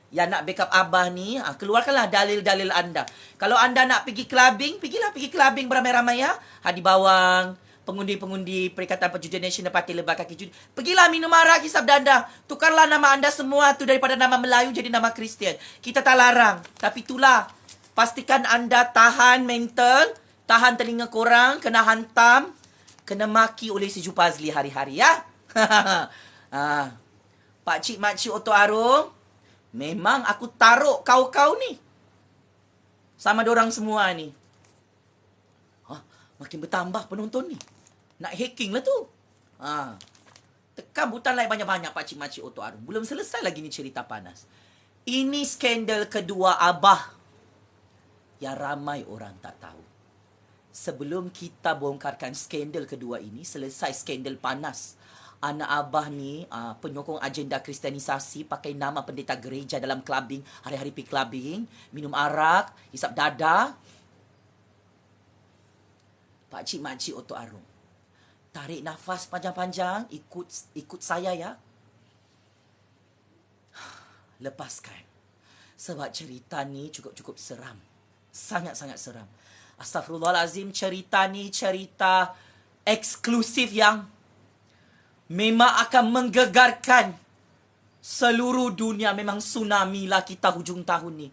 yang nak backup Abah ni, keluarkanlah dalil-dalil anda. Kalau anda nak pergi clubbing, pergi clubbing beramai-ramai ya. Hadi Bawang, pengundi-pengundi Perikatan Perjudian Nasional Parti Lebar Kaki Judi. Pergilah minum arak, hisap danda. Tukarlah nama anda semua tu daripada nama Melayu jadi nama Kristian. Kita tak larang. Tapi itulah, pastikan anda tahan mental, tahan telinga korang, kena hantam, kena maki oleh si Jupazli hari-hari ya. Pakcik makcik Oto Arung, memang aku taruh kau-kau ni sama dorang semua ni. Makin bertambah penonton ni. Nak hacking lah tu. Tekan butang like banyak-banyak pakcik makcik Oto Arung. Belum selesai lagi ni cerita panas. Ini skandal kedua Abah yang ramai orang tak tahu. Sebelum kita bongkarkan skandal kedua ini, selesai skandal panas. Anak Abah ni penyokong agenda kristianisasi, pakai nama pendeta gereja dalam clubbing, hari-hari pergi clubbing, minum arak, hisap dada. Pakcik makcik Oto Arung, tarik nafas panjang-panjang, ikut saya ya. Lepaskan. Sebab cerita ni cukup-cukup seram. Sangat-sangat seram. Astagfirullahalazim, cerita ni cerita eksklusif yang memang akan menggegarkan seluruh dunia. Memang tsunami lah kita hujung tahun ni.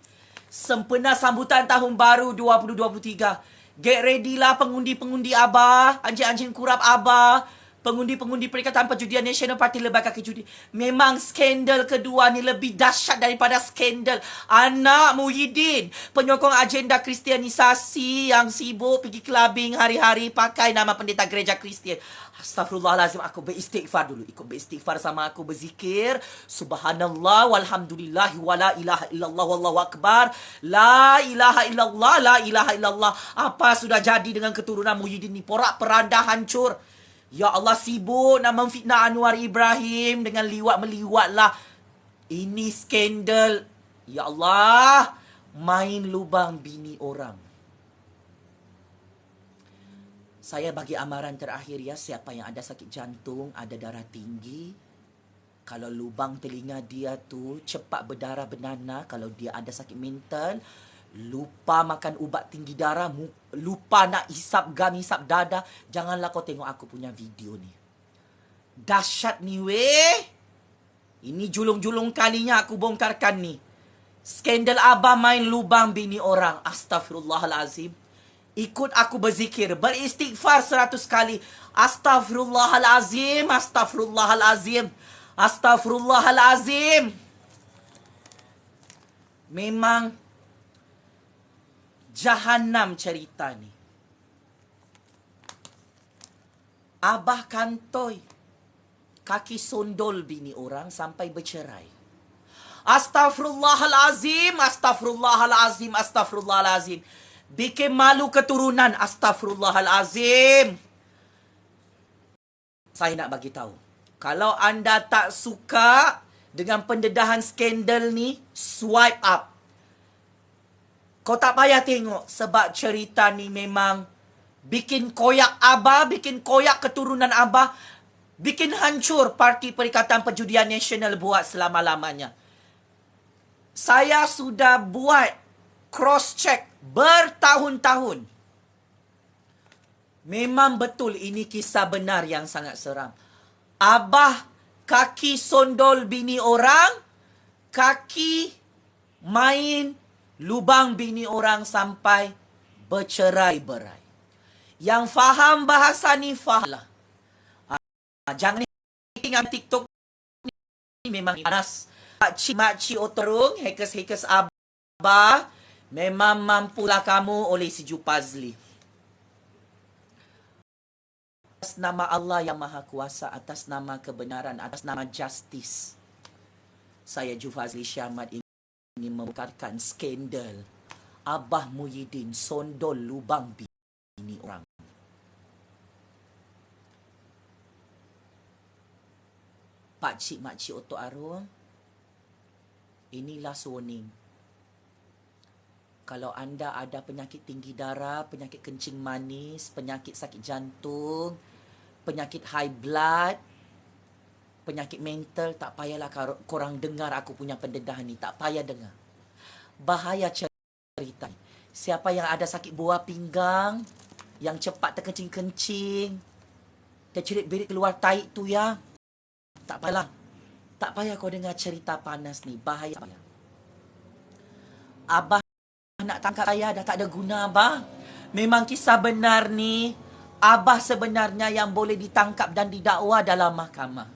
Sempena sambutan tahun baru 2023. Get ready lah pengundi-pengundi Abah, anjing-anjing kurap Abah, pengundi-pengundi Perikatan Perjudian Nasional Parti Lebar Kaki Judi. Memang skandal kedua ni lebih dahsyat daripada skandal anak Muhyiddin, penyokong agenda kristianisasi yang sibuk pergi clubbing hari-hari pakai nama pendeta gereja Kristian. Astagfirullahalazim, aku beristighfar dulu. Ikut beristighfar sama aku, berzikir. Subhanallah walhamdulillah wala ilaha illallah wallahu akbar. La ilaha illallah, la ilaha illallah. Apa sudah jadi dengan keturunan Muhyiddin ni? Porak-peranda hancur. Ya Allah, sibuk nak memfitnah Anwar Ibrahim dengan liwat-meliwat lah. Ini skandal. Ya Allah, main lubang bini orang. Saya bagi amaran terakhir ya, siapa yang ada sakit jantung, ada darah tinggi, kalau lubang telinga dia tu cepat berdarah bernanah, kalau dia ada sakit mental, lupa makan ubat tinggi darah, lupa nak hisap gam, hisap dada, janganlah kau tengok aku punya video ni. Dahsyat ni weh. Ini julung-julung kalinya aku bongkarkan ni. Skandal Abah main lubang bini orang. Astagfirullahalazim. Ikut aku berzikir, beristighfar 100 kali. Astagfirullahalazim, astagfirullahalazim, astagfirullahalazim. Memang Jahanam cerita ni. Abah kantoi, kaki sondol bini orang sampai bercerai. Astagfirullahalazim, astagfirullahalazim, astagfirullahalazim. Bikin malu keturunan. Astagfirullahalazim. Saya nak bagi tahu, kalau anda tak suka dengan pendedahan skandal ni, swipe up. Kau tak payah tengok sebab cerita ni memang bikin koyak Abah, bikin koyak keturunan Abah, bikin hancur Parti Perikatan Perjudian Nasional buat selama-lamanya. Saya sudah buat cross-check bertahun-tahun. Memang betul ini kisah benar yang sangat seram. Abah kaki sondol bini orang, kaki main lubang bini orang sampai bercerai-berai. Yang faham bahasa ni faham lah. Jangan ingat TikTok ni memang panas. Makcik otorong, hackers Abah, memang mampulah kamu oleh si Jufazli. Atas nama Allah yang Maha Kuasa, atas nama kebenaran, atas nama justice, saya Jufazli Syahmat ingin membukakan skandal Abah Muhyiddin sondol lubang bini orang. Makcik Otok Arung, inilah warning. Kalau anda ada penyakit tinggi darah, penyakit kencing manis, penyakit sakit jantung, penyakit high blood, penyakit mental, tak payahlah korang dengar aku punya pendedah ni. Tak payah dengar. Bahaya cerita. Siapa yang ada sakit buah pinggang, yang cepat terkencing-kencing, tercerit-berit keluar taik tu ya, tak payahlah. Tak payah kau dengar cerita panas ni. Bahaya. Abah nak tangkap saya dah tak ada guna, Abah. Memang kisah benar ni. Abah sebenarnya yang boleh ditangkap dan didakwa dalam mahkamah.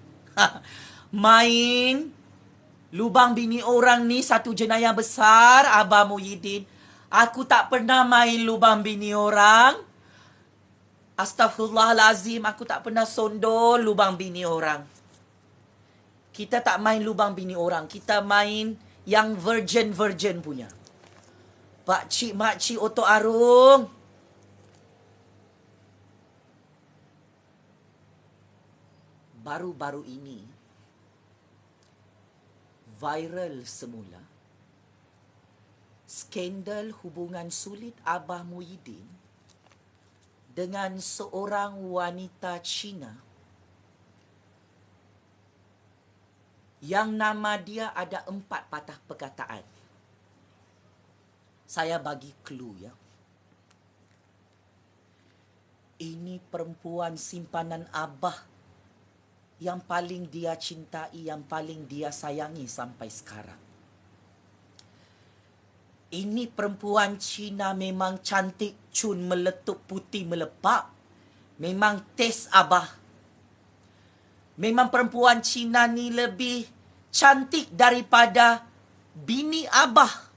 Main lubang bini orang ni satu jenayah besar, Abah Muhyiddin. Aku tak pernah main lubang bini orang. Astaghfirullahalazim, aku tak pernah sondol lubang bini orang. Kita tak main lubang bini orang. Kita main yang virgin punya. Makcik Otok Arung. Baru-baru ini, viral semula skandal hubungan sulit Abah Muhyiddin dengan seorang wanita Cina yang nama dia ada 4 patah perkataan. Saya bagi clue ya. Ini perempuan simpanan Abah yang paling dia cintai, yang paling dia sayangi sampai sekarang. Ini perempuan Cina memang cantik, cun meletup, putih melepak. Memang tes Abah. Memang perempuan Cina ni lebih cantik daripada bini Abah.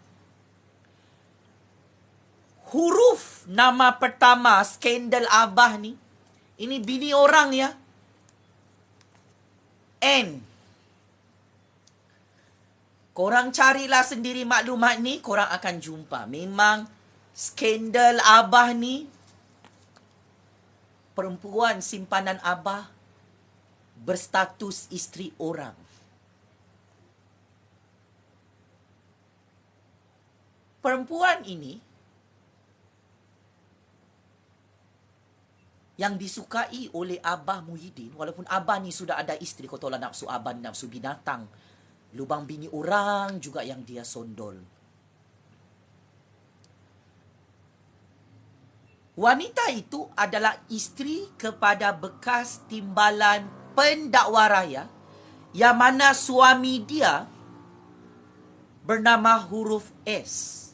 Huruf nama pertama skandal Abah ni, ini bini orang ya, N. Korang carilah sendiri maklumat ni, korang akan jumpa. Memang skandal Abah ni, perempuan simpanan Abah berstatus isteri orang. Perempuan ini yang disukai oleh Abah Muhyiddin, walaupun Abah ni sudah ada isteri, kau tahu lah nafsu Abah, nafsu binatang. Lubang bini orang juga yang dia sondol. Wanita itu adalah isteri kepada bekas timbalan pendakwa raya yang mana suami dia bernama huruf S.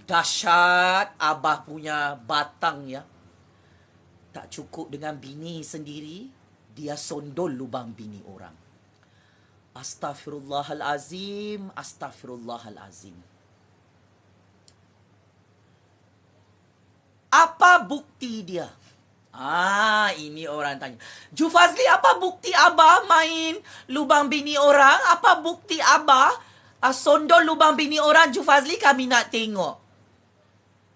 Dahsyat Abah punya batang ya. Tak cukup dengan bini sendiri, dia sondol lubang bini orang. Astaghfirullahalazim, astaghfirullahalazim. Apa bukti dia? Ini orang tanya. Jufazli, apa bukti Abah main lubang bini orang? Apa bukti Abah sondol lubang bini orang? Jufazli, kami nak tengok.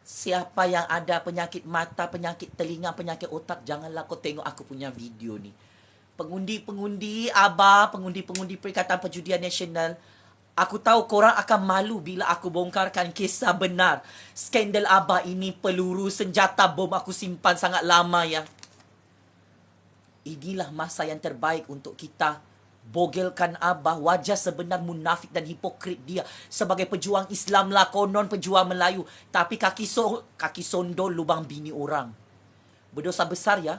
Siapa yang ada penyakit mata, penyakit telinga, penyakit otak, janganlah kau tengok aku punya video ni. Pengundi-pengundi Abah, pengundi-pengundi Perikatan Perjudian Nasional, Aku tahu korang akan malu bila aku bongkarkan kisah benar. Skandal Abah ini peluru senjata bom aku simpan sangat lama ya. Inilah masa yang terbaik untuk kita bogelkan Abah, wajah sebenar munafik dan hipokrit dia. Sebagai pejuang Islam lah, konon pejuang Melayu. Tapi kaki sondol lubang bini orang. Berdosa besar ya.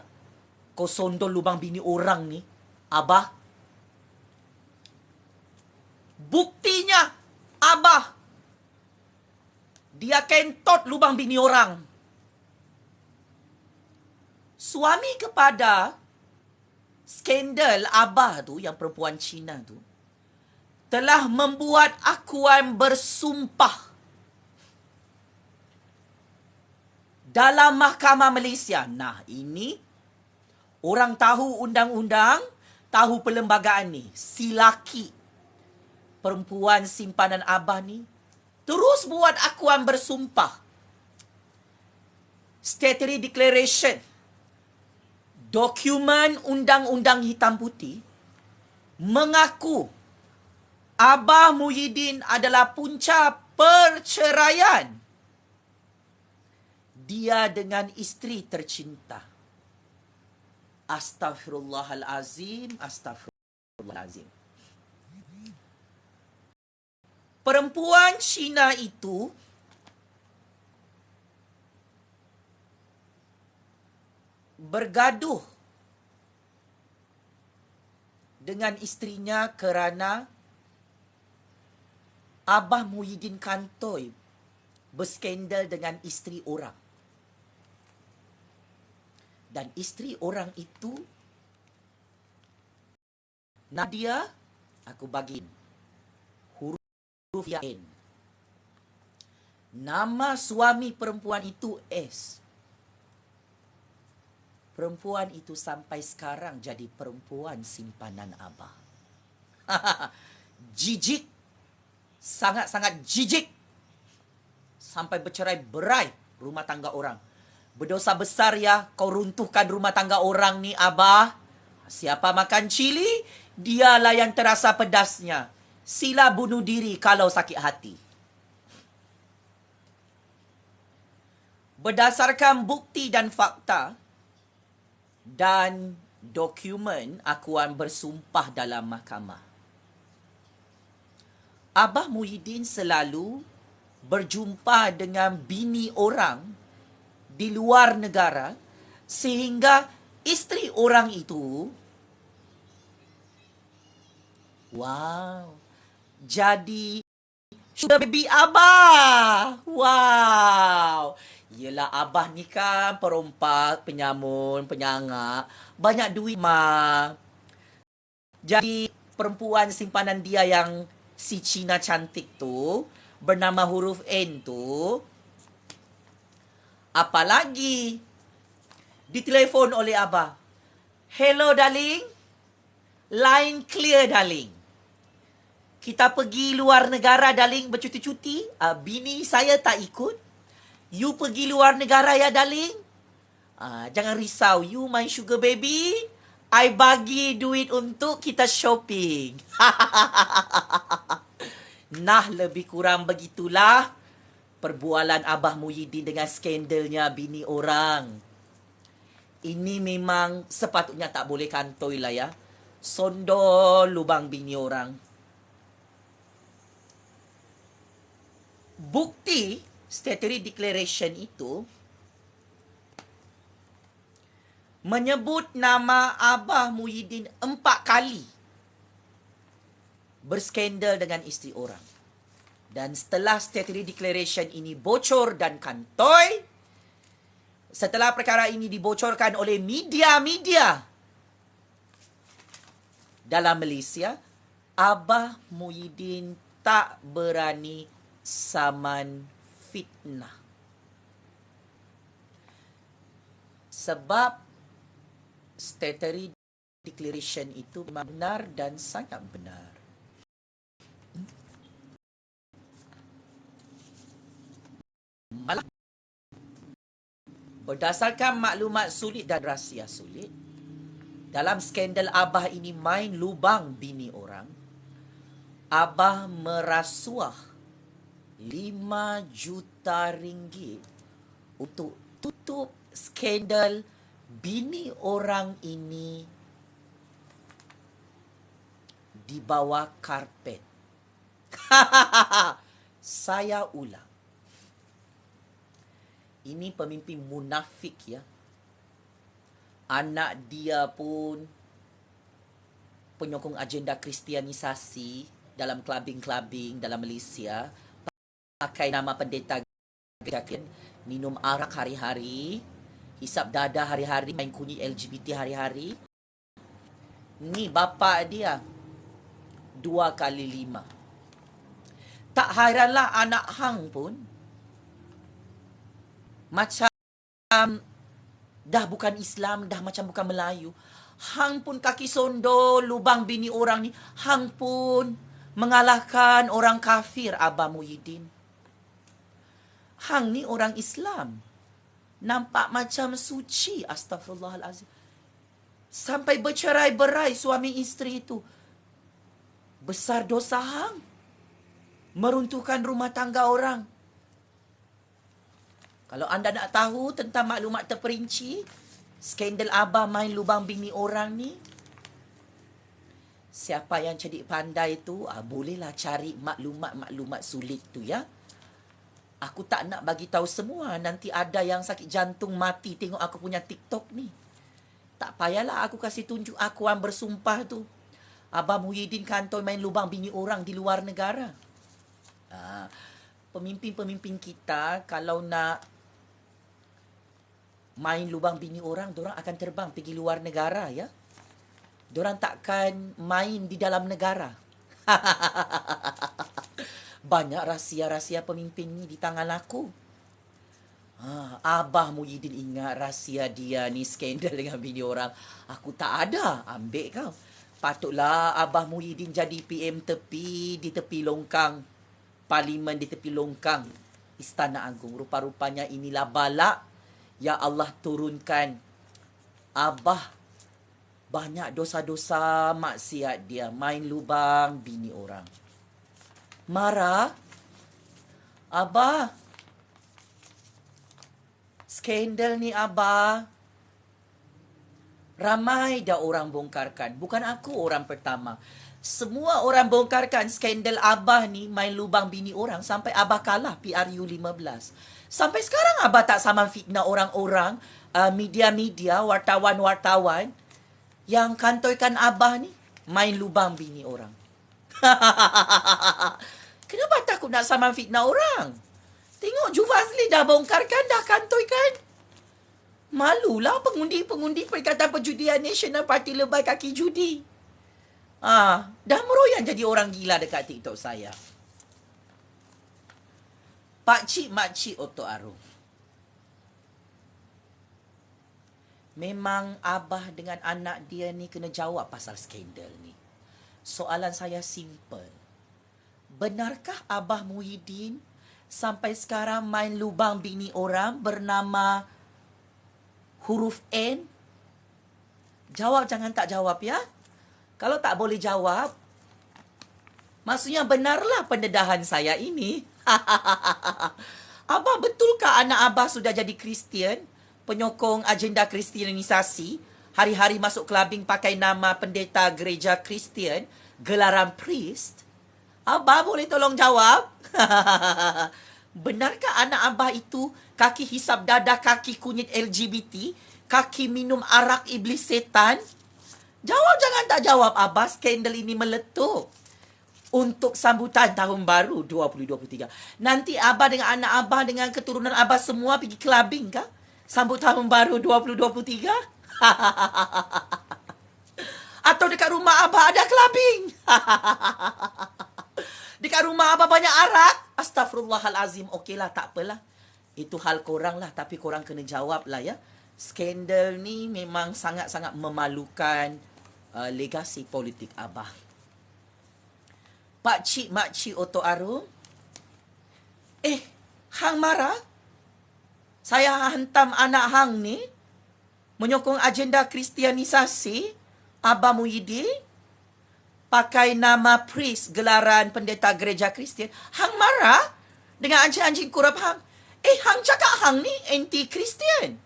Kau sondol lubang bini orang ni, Abah. Buktinya, Abah, dia kentot lubang bini orang. Suami kepada skandal Abah tu, yang perempuan Cina tu, telah membuat akuan bersumpah dalam Mahkamah Malaysia. Nah, ini orang tahu undang-undang, tahu perlembagaan ni. Si laki perempuan simpanan Abah ni terus buat akuan bersumpah. Statutory Declaration, dokumen undang-undang hitam putih, mengaku Abah Muhyiddin adalah punca perceraian dia dengan isteri tercinta. Astaghfirullahalazim, astaghfirullahalazim. Perempuan Cina itu bergaduh dengan isterinya kerana Abah Muhyiddin kantoi berskandal dengan isteri orang. Dan isteri orang itu, Nadia, aku bagi huruf yang N. Nama suami perempuan itu S. Perempuan itu sampai sekarang jadi perempuan simpanan Abah. Jijik. Sangat-sangat jijik. Sampai bercerai berai rumah tangga orang. Berdosa besar ya kau runtuhkan rumah tangga orang ni, Abah. Siapa makan cili, dialah yang terasa pedasnya. Sila bunuh diri kalau sakit hati. Berdasarkan bukti dan fakta dan dokumen akuan bersumpah dalam mahkamah, Abah Muhyiddin selalu berjumpa dengan bini orang di luar negara sehingga isteri orang itu, wow, jadi sugar baby Abah. Wow. Yelah, Abah ni kan perompak, penyamun, penyangak. Banyak duit mah. Jadi perempuan simpanan dia yang si Cina cantik tu, bernama huruf N tu, apalagi ditelefon oleh Abah. Hello darling. Line clear darling. Kita pergi luar negara darling bercuti-cuti. Bini saya tak ikut. You pergi luar negara ya darling. Jangan risau. You my sugar baby. I bagi duit untuk kita shopping. Nah, lebih kurang begitulah perbualan Abah Muhyiddin dengan skandalnya bini orang. Ini memang sepatutnya tak boleh kantoi lah ya. Sondol lubang bini orang. Bukti statutory declaration itu menyebut nama Abah Muhyiddin 4 kali berskandal dengan isteri orang. Dan setelah statutory declaration ini bocor dan kantoi, setelah perkara ini dibocorkan oleh media-media dalam Malaysia, Abah Muhyiddin tak berani saman fitnah. Sebab statutory declaration itu benar dan sangat benar. Malah berdasarkan maklumat sulit dan rahsia sulit, dalam skandal Abah ini main lubang bini orang, Abah merasuah 5 juta ringgit untuk tutup skandal bini orang ini di bawah karpet. Saya ulang. Ini pemimpin munafik ya. Anak dia pun penyokong agenda kristianisasi dalam clubbing-clubbing dalam Malaysia. Pakai nama pendeta gereja, minum arak hari-hari, hisap dada hari-hari, main kunyit LGBT hari-hari. Ni bapa dia 2 kali 5. Tak hairanlah anak hang pun macam dah bukan Islam, dah macam bukan Melayu. Hang pun kaki sondo lubang bini orang ni. Hang pun mengalahkan orang kafir, Abah Muhyiddin. Hang ni orang Islam. Nampak macam suci, astagfirullahalazim. Sampai bercerai-berai suami isteri itu. Besar dosa hang. Meruntuhkan rumah tangga orang. Kalau anda nak tahu tentang maklumat terperinci, skandal Abah main lubang bini orang ni, siapa yang cerdik pandai tu, bolehlah cari maklumat-maklumat sulit tu ya. Aku tak nak bagi tahu semua, nanti ada yang sakit jantung mati tengok aku punya TikTok ni. Tak payahlah aku kasih tunjuk akuan bersumpah tu. Abah Muhyiddin kantoi main lubang bini orang di luar negara. Pemimpin-pemimpin kita kalau nak main lubang bini orang, dorang akan terbang pergi luar negara ya. Dorang takkan main di dalam negara. Banyak rahsia-rahsia pemimpin ni di tangan aku. Abah Muhyiddin ingat rahsia dia ni skandal dengan bini orang. Aku tak ada, ambil kau. Patutlah Abah Muhyiddin jadi PM tepi di tepi longkang parlimen, di tepi longkang Istana Agung. Rupa-rupanya inilah balak ya Allah turunkan. Abah banyak dosa-dosa maksiat dia, main lubang bini orang. Marah? Abah, skandal ni Abah, ramai dah orang bongkarkan. Bukan aku orang pertama. Semua orang bongkarkan skandal Abah ni main lubang bini orang sampai Abah kalah PRU 15. Sampai sekarang Abah tak saman fitnah orang-orang, media-media, wartawan-wartawan yang kantoikan Abah ni main lubang bini orang. Kenapa takut nak saman fitnah orang? Tengok Jufazli dah bongkarkan, dah kantoikan. Malulah pengundi-pengundi Perikatan Perjudian Nasional Parti Lebay Kaki Judi. Dah meroyan jadi orang gila dekat TikTok saya. Pakcik makcik Oto Arum. Memang Abah dengan anak dia ni kena jawab pasal skandal ni. Soalan saya simple. Benarkah Abah Muhyiddin sampai sekarang main lubang bini orang bernama huruf N? Jawab, jangan tak jawab ya. Kalau tak boleh jawab, maksudnya benarlah pendedahan saya ini. Abah, betulkah anak Abah sudah jadi Kristian? Penyokong agenda kristianisasi? Hari-hari masuk clubbing pakai nama pendeta gereja Kristian? Gelaran priest? Abah boleh tolong jawab? Benarkah anak Abah itu kaki hisap dada, kaki kunyit LGBT, kaki minum arak iblis setan? Jawab, jangan tak jawab Abah. Skandal ini meletup untuk sambutan tahun baru 2023. Nanti Abah dengan anak Abah dengan keturunan Abah semua pergi clubbing kah? Sambut tahun baru 2023? Atau dekat rumah Abah ada clubbing? Dekat rumah Abah banyak arak? Astaghfirullahalazim. Okeylah, tak apalah. Itu hal korang lah. Tapi korang kena jawab lah ya. Skandal ni memang sangat-sangat memalukan legasi politik Abah. Pakcik makcik Oto Arum. Hang marah? Saya hantam anak hang ni menyokong agenda kristianisasi Abah Muhyiddin. pakai nama priest, gelaran pendeta gereja Kristian. Hang marah dengan anjing-anjing kurap hang. Hang cakap hang ni anti-Kristian.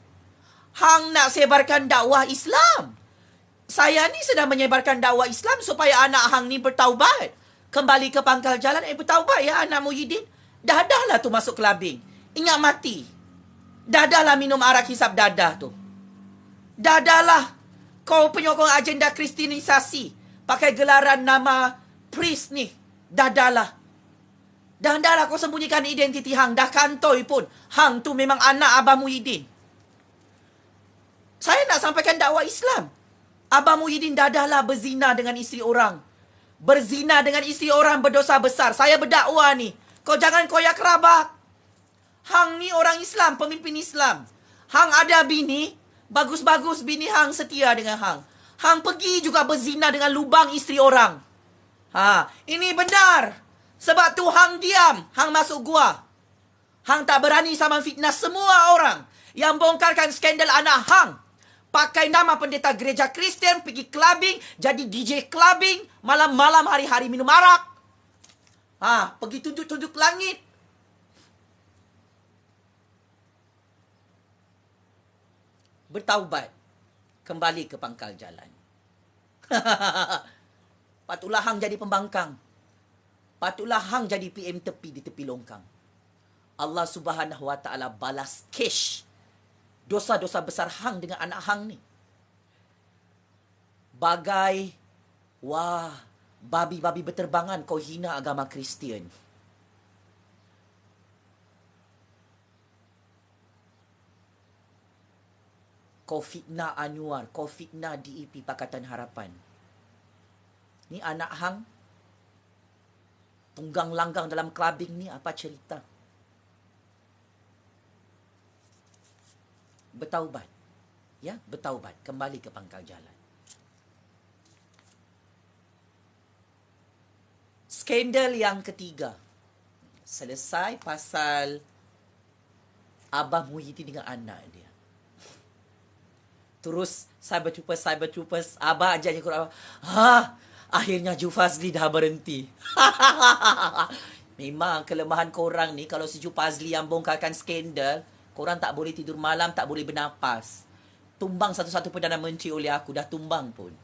Hang nak sebarkan dakwah Islam. Saya ni sedang menyebarkan dakwah Islam supaya anak hang ni bertaubat. Kembali ke pangkal jalan. Bertaubat ya anak Muhyiddin. Dah lah tu masuk clubbing. Ingat mati. Dah lah minum arak hisap dadah tu. Dah lah kau penyokong agenda kristianisasi. Pakai gelaran nama priest ni. Dah lah. Dah lah kau sembunyikan identiti hang. Dah kantoi pun. Hang tu memang anak Abah Muhyiddin. Saya nak sampaikan dakwah Islam. Abah Muhyiddin dah lah berzina dengan isteri orang. Berzina dengan isteri orang berdosa besar. Saya berdakwah ni. Kau jangan koyak kerabak. Hang ni orang Islam, pemimpin Islam. Hang ada bini, bagus-bagus bini hang setia dengan hang. Hang pergi juga berzina dengan lubang isteri orang. Ini benar. Sebab tu hang diam, hang masuk gua. Hang tak berani sama fitnah semua orang yang bongkarkan skandal anak hang. Pakai nama pendeta gereja Kristian, pergi clubbing, jadi DJ clubbing, malam-malam hari-hari minum arak. Pergi tunjuk-tunjuk langit. Bertaubat. Kembali ke pangkal jalan. Patutlah hang jadi pembangkang. Patutlah hang jadi PM tepi di tepi longkang. Allah Subhanahu Wa Ta'ala balas cash dosa-dosa besar hang dengan anak hang ni. Bagai, babi-babi berterbangan kau hina agama Kristian. Kau fitnah Anwar, kau fitnah DEP Pakatan Harapan. Ni anak hang tunggang langgang dalam clubbing ni, apa cerita? Bertaubat. Ya, bertaubat. Kembali ke pangkal jalan. Skandal yang ketiga. Selesai pasal Abah Muhyiddin dengan anak dia. Terus cyber troopers, Abah ajaknya kurang. Akhirnya Ju Fazli dah berhenti. Memang kelemahan korang ni, kalau si Ju Fazli yang bongkarkan skandal, korang tak boleh tidur malam, tak boleh bernapas. Tumbang satu-satu Perdana Menteri oleh aku, dah tumbang pun.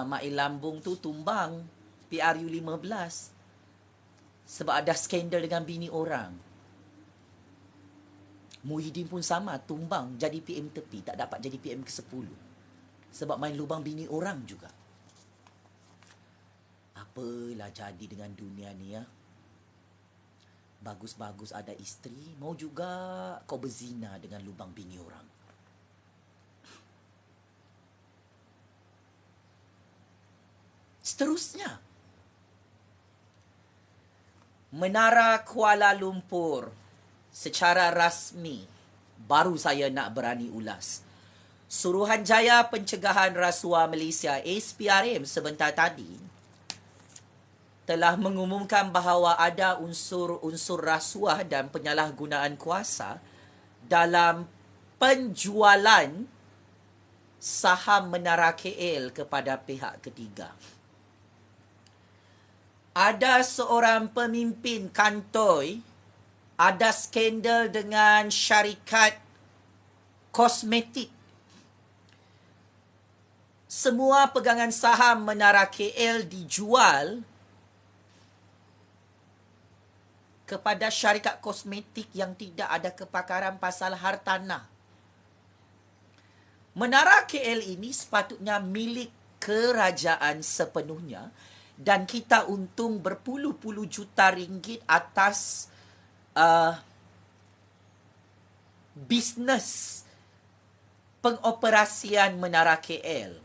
Mak Lambung tu tumbang PRU 15. Sebab ada skandal dengan bini orang. Muhyiddin pun sama, tumbang jadi PM tepi, tak dapat jadi PM ke-10. Sebab main lubang bini orang juga. Apalah jadi dengan dunia ni ya. Bagus-bagus ada isteri, mau juga kau berzina dengan lubang bini orang. Seterusnya, Menara Kuala Lumpur secara rasmi, baru saya nak berani ulas. Suruhanjaya Pencegahan Rasuah Malaysia SPRM sebentar tadi telah mengumumkan bahawa ada unsur-unsur rasuah dan penyalahgunaan kuasa dalam penjualan saham Menara KL kepada pihak ketiga. Ada seorang pemimpin kantoi, ada skandal dengan syarikat kosmetik. Semua pegangan saham Menara KL dijual kepada syarikat kosmetik yang tidak ada kepakaran pasal hartanah. Menara KL ini sepatutnya milik kerajaan sepenuhnya dan kita untung berpuluh-puluh juta ringgit atas bisnes pengoperasian Menara KL.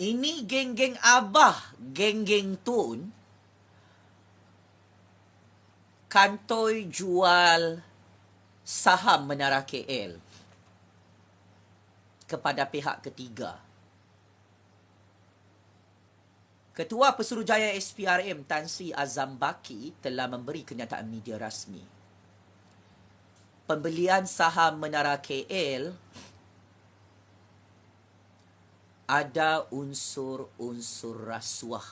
Ini geng-geng Abah, geng-geng Tun, kantoi jual saham Menara KL kepada pihak ketiga. Ketua Pesuruhjaya SPRM Tan Sri Azam Baki telah memberi kenyataan media rasmi. pembelian saham Menara KL ada unsur-unsur rasuah.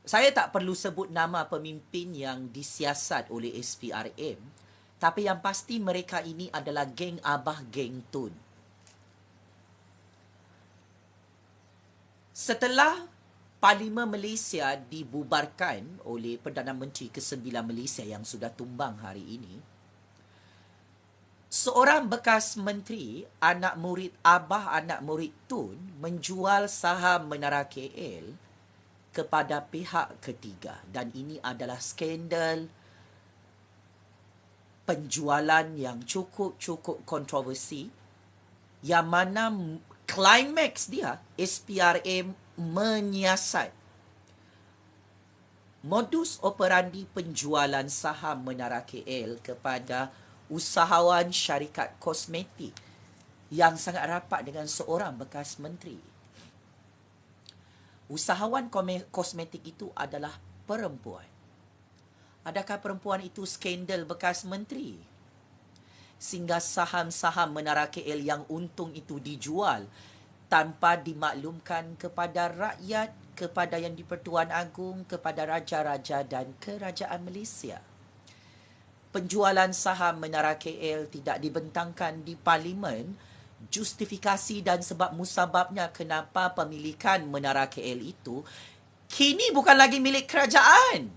Saya tak perlu sebut nama pemimpin yang disiasat oleh SPRM, tapi yang pasti mereka ini adalah geng Abah, geng Tun. Setelah Parlimen Malaysia dibubarkan oleh Perdana Menteri ke-9 Malaysia yang sudah tumbang hari ini, seorang bekas menteri, anak murid Abah, anak murid Tun, menjual saham Menara KL kepada pihak ketiga. Dan ini adalah skandal penjualan yang cukup kontroversi, yang mana klimaks dia, SPRM menyiasat modus operandi penjualan saham Menara KL kepada usahawan syarikat kosmetik yang sangat rapat dengan seorang bekas menteri. Usahawan kosmetik itu adalah perempuan. Adakah perempuan itu skandal bekas menteri? Sehingga saham-saham Menara KL yang untung itu dijual tanpa dimaklumkan kepada rakyat, kepada Yang di-Pertuan Agong, kepada raja-raja dan kerajaan Malaysia. Penjualan saham Menara KL tidak dibentangkan di Parlimen. Justifikasi dan sebab musababnya kenapa pemilikan Menara KL itu kini bukan lagi milik kerajaan.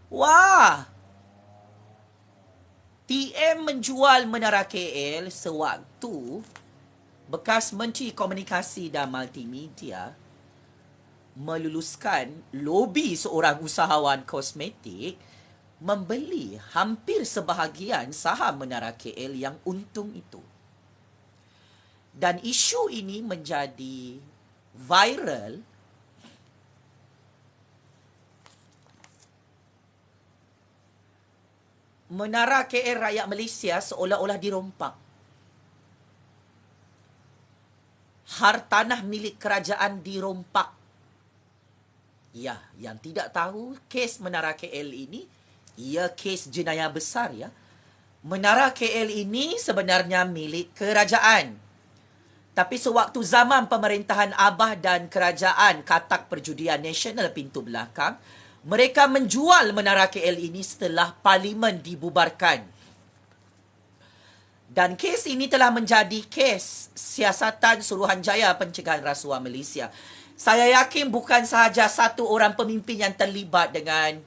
Wah! TM menjual Menara KL sewaktu bekas Menteri Komunikasi dan Multimedia meluluskan lobi seorang usahawan kosmetik membeli hampir sebahagian saham Menara KL yang untung itu. Dan isu ini menjadi viral Menara KL rakyat Malaysia seolah-olah dirompak. Hartanah milik kerajaan dirompak. Ya, yang tidak tahu kes Menara KL ini, ia kes jenayah besar ya. Menara KL ini sebenarnya milik kerajaan. Tapi sewaktu zaman pemerintahan Abah dan kerajaan Katak Perjudian Nasional pintu belakang, mereka menjual Menara KL ini setelah Parlimen dibubarkan. Dan kes ini telah menjadi kes siasatan Suruhanjaya Pencegahan Rasuah Malaysia. Saya yakin bukan sahaja satu orang pemimpin yang terlibat dengan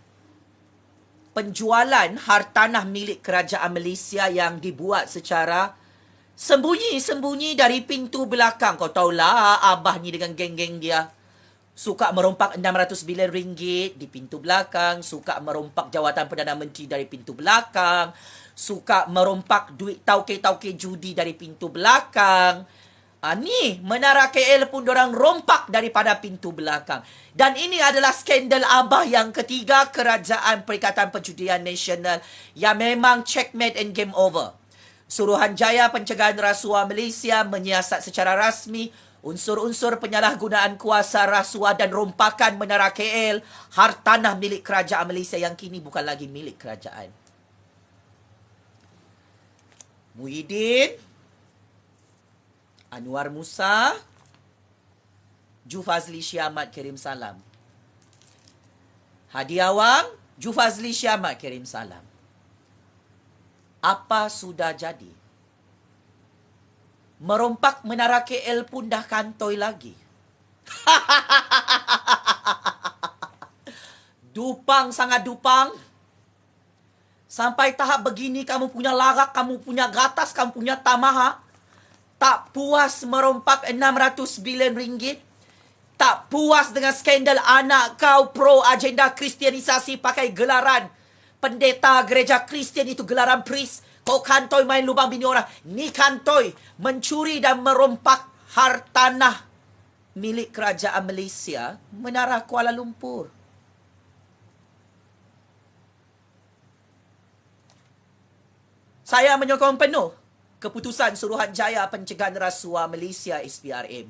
penjualan hartanah milik kerajaan Malaysia yang dibuat secara sembunyi-sembunyi dari pintu belakang. Kau tahulah Abah ni dengan geng-geng dia. Suka merompak 600 bilion ringgit di pintu belakang. Suka merompak jawatan Perdana Menteri dari pintu belakang. Suka merompak duit tauke-tauke judi dari pintu belakang. Ni Menara KL pun dorang rompak daripada pintu belakang. Dan ini adalah skandal Abah yang ketiga kerajaan Perikatan Perjudian Nasional yang memang checkmate and game over. Suruhanjaya Pencegahan Rasuah Malaysia menyiasat secara rasmi unsur-unsur penyalahgunaan kuasa rasuah dan rompakan Menara KL, hartanah milik kerajaan Malaysia yang kini bukan lagi milik kerajaan. Muhyiddin, Anwar Musa, Jufazli Syamat kirim salam. Hadi Awang, Jufazli Syamat kirim salam. Apa sudah jadi? Merompak Menara KL pun dah kantoi lagi. Dupang sangat dupang. Sampai tahap begini kamu punya larak, kamu punya gatas, kamu punya tamaha. Tak puas merompak 600 bilion ringgit. Tak puas dengan skandal anak kau pro agenda kristianisasi pakai gelaran pendeta gereja Kristian itu, gelaran priest. Kau kantoi main lubang bini orang. Ni kantoi mencuri dan merompak hartanah milik kerajaan Malaysia, Menara Kuala Lumpur. Saya menyokong penuh keputusan Suruhanjaya Pencegahan Rasuah Malaysia SPRM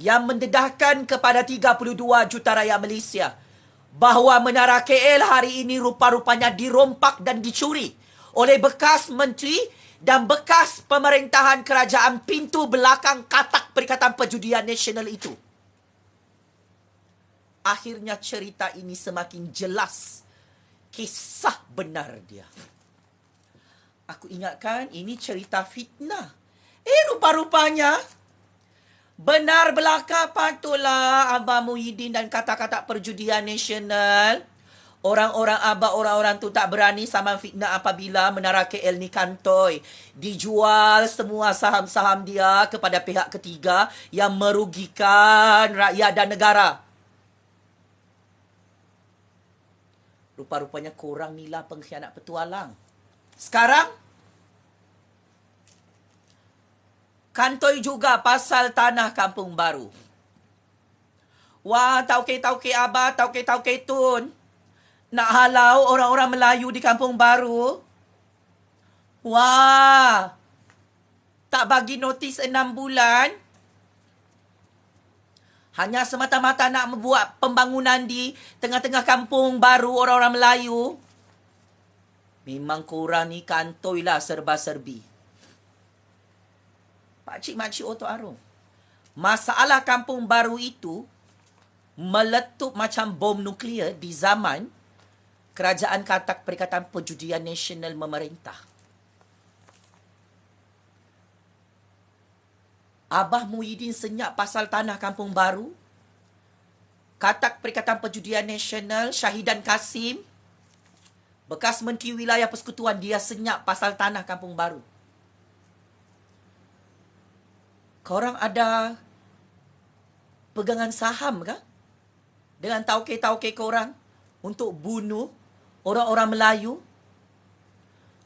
yang mendedahkan kepada 32 juta rakyat Malaysia bahawa Menara KL hari ini rupa-rupanya dirompak dan dicuri oleh bekas menteri dan bekas pemerintahan kerajaan pintu belakang katak Perikatan Perjudian Nasional itu. Akhirnya cerita ini semakin jelas kisah benar dia. Aku ingatkan ini cerita fitnah. Rupa-rupanya benar belaka patutlah Abah Muhyiddin dan kata-kata Perjudian Nasional. Orang-orang Abah, orang-orang tu tak berani sama fitnah apabila Menara KL ni kantoi. Dijual semua saham-saham dia kepada pihak ketiga yang merugikan rakyat dan negara. Rupa-rupanya korang ni lah pengkhianat petualang. Sekarang, kantoi juga pasal tanah Kampung Baru. Wah, tauke-tauke Abah, tauke-tauke Tun nak halau orang-orang Melayu di Kampung Baru. Wah, tak bagi notis 6 bulan. Hanya semata-mata nak membuat pembangunan di tengah-tengah Kampung Baru orang-orang Melayu. Memang korang ni kantoi lah serba-serbi. Pakcik-makcik Otok Arung. Masalah Kampung Baru itu meletup macam bom nuklear di zaman Kerajaan Katak Perikatan Perjudian Nasional memerintah. Abah Muhyiddin senyap pasal tanah Kampung Baru. Katak Perikatan Perjudian Nasional, Syahidan Kasim, bekas Menteri Wilayah Persekutuan, dia senyap pasal tanah Kampung Baru. Korang ada pegangan saham ke dengan tauke-tauke korang untuk bunuh orang-orang Melayu?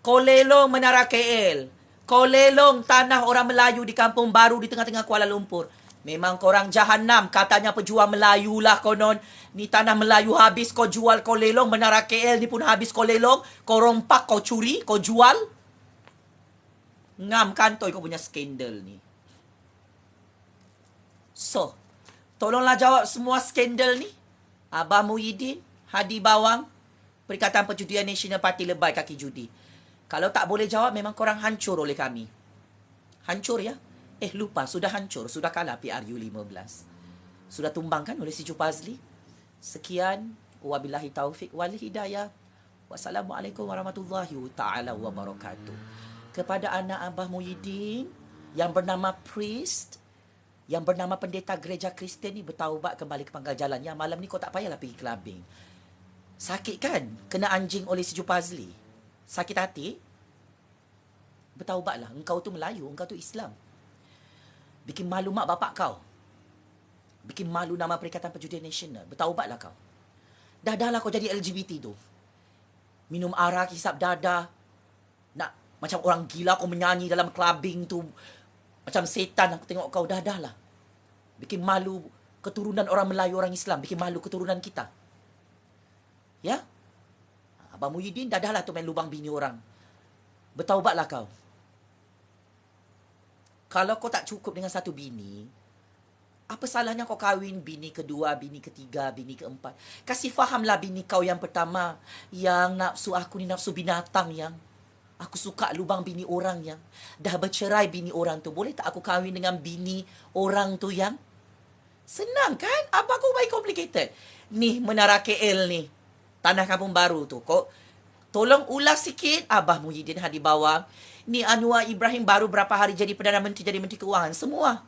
Kolelong Menara KL, kolelong tanah orang Melayu di Kampung Baru di tengah-tengah Kuala Lumpur. Memang korang jahanam, katanya pejuang Melayu lah konon. Ni tanah Melayu habis kau jual, kau lelong. Menara KL ni pun habis kau lelong. Kau rompak, kau curi, kau jual. Ngam kantoi kau punya skandal ni. So, tolonglah jawab semua skandal ni. Abah Muhyiddin, Hadi Bawang, Perikatan Perjudian Nasional, Parti Lebai Kaki Judi. Kalau tak boleh jawab, memang korang hancur oleh kami. Hancur ya? Lupa, sudah hancur. Sudah kalah PRU 15. Sudah tumbangkan oleh si Jupazli. Sekian. Wabillahi taufiq wal hidayah. Wassalamualaikum warahmatullahi ta'ala wabarakatuh. Kepada anak Abah Muhyiddin yang bernama Priest, yang bernama pendeta gereja Kristian ni, bertaubat kembali ke pangkal jalan. Ya, malam ni kau tak payahlah pergi clubbing. Sakit kan? Kena anjing oleh si Jupazli. Sakit hati? Bertaubatlah. Engkau tu Melayu, engkau tu Islam. Bikin malu mak bapak kau. Bikin malu nama Perikatan Perjudian Nasional. Bertaubatlah kau. Dahlah kau jadi LGBT tu. Minum arak, hisap dadah. Nak macam orang gila kau menyanyi dalam clubbing tu. Macam setan aku tengok kau. Dahlah. Bikin malu keturunan orang Melayu, orang Islam. Bikin malu keturunan kita. Ya? Abah Muhyiddin, dahlah tu main lubang bini orang. Bertaubatlah kau. Kalau kau tak cukup dengan satu bini, apa salahnya kau kahwin bini kedua, bini ketiga, bini keempat? Kasih fahamlah bini kau yang pertama, yang nafsu aku ni nafsu binatang, yang aku suka lubang bini orang, yang dah bercerai bini orang tu. Boleh tak aku kahwin dengan bini orang tu yang? Senang kan? Apa kau baik complicated? Ni Menara KL ni, tanah Kampung Baru tu. Kau tolong ulas sikit. Abah Muhyiddin, Hadi Bawang. Ni Anwar Ibrahim baru berapa hari jadi Perdana Menteri, jadi Menteri Keuangan. Semua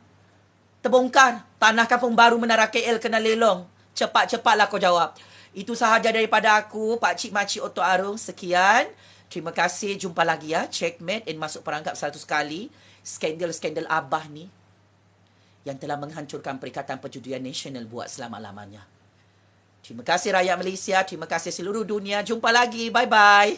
terbongkar. Tanah Kampung Baru Menara KL kena lelong. Cepat-cepatlah kau jawab. Itu sahaja daripada aku, Pakcik Makcik Otok Arung. Sekian. Terima kasih. Jumpa lagi ya. Checkmate and masuk perangkap 100 kali. Skandal-skandal Abah ni yang telah menghancurkan Perikatan Perjudian Nasional buat selama-lamanya. Terima kasih rakyat Malaysia. Terima kasih seluruh dunia. Jumpa lagi. Bye-bye.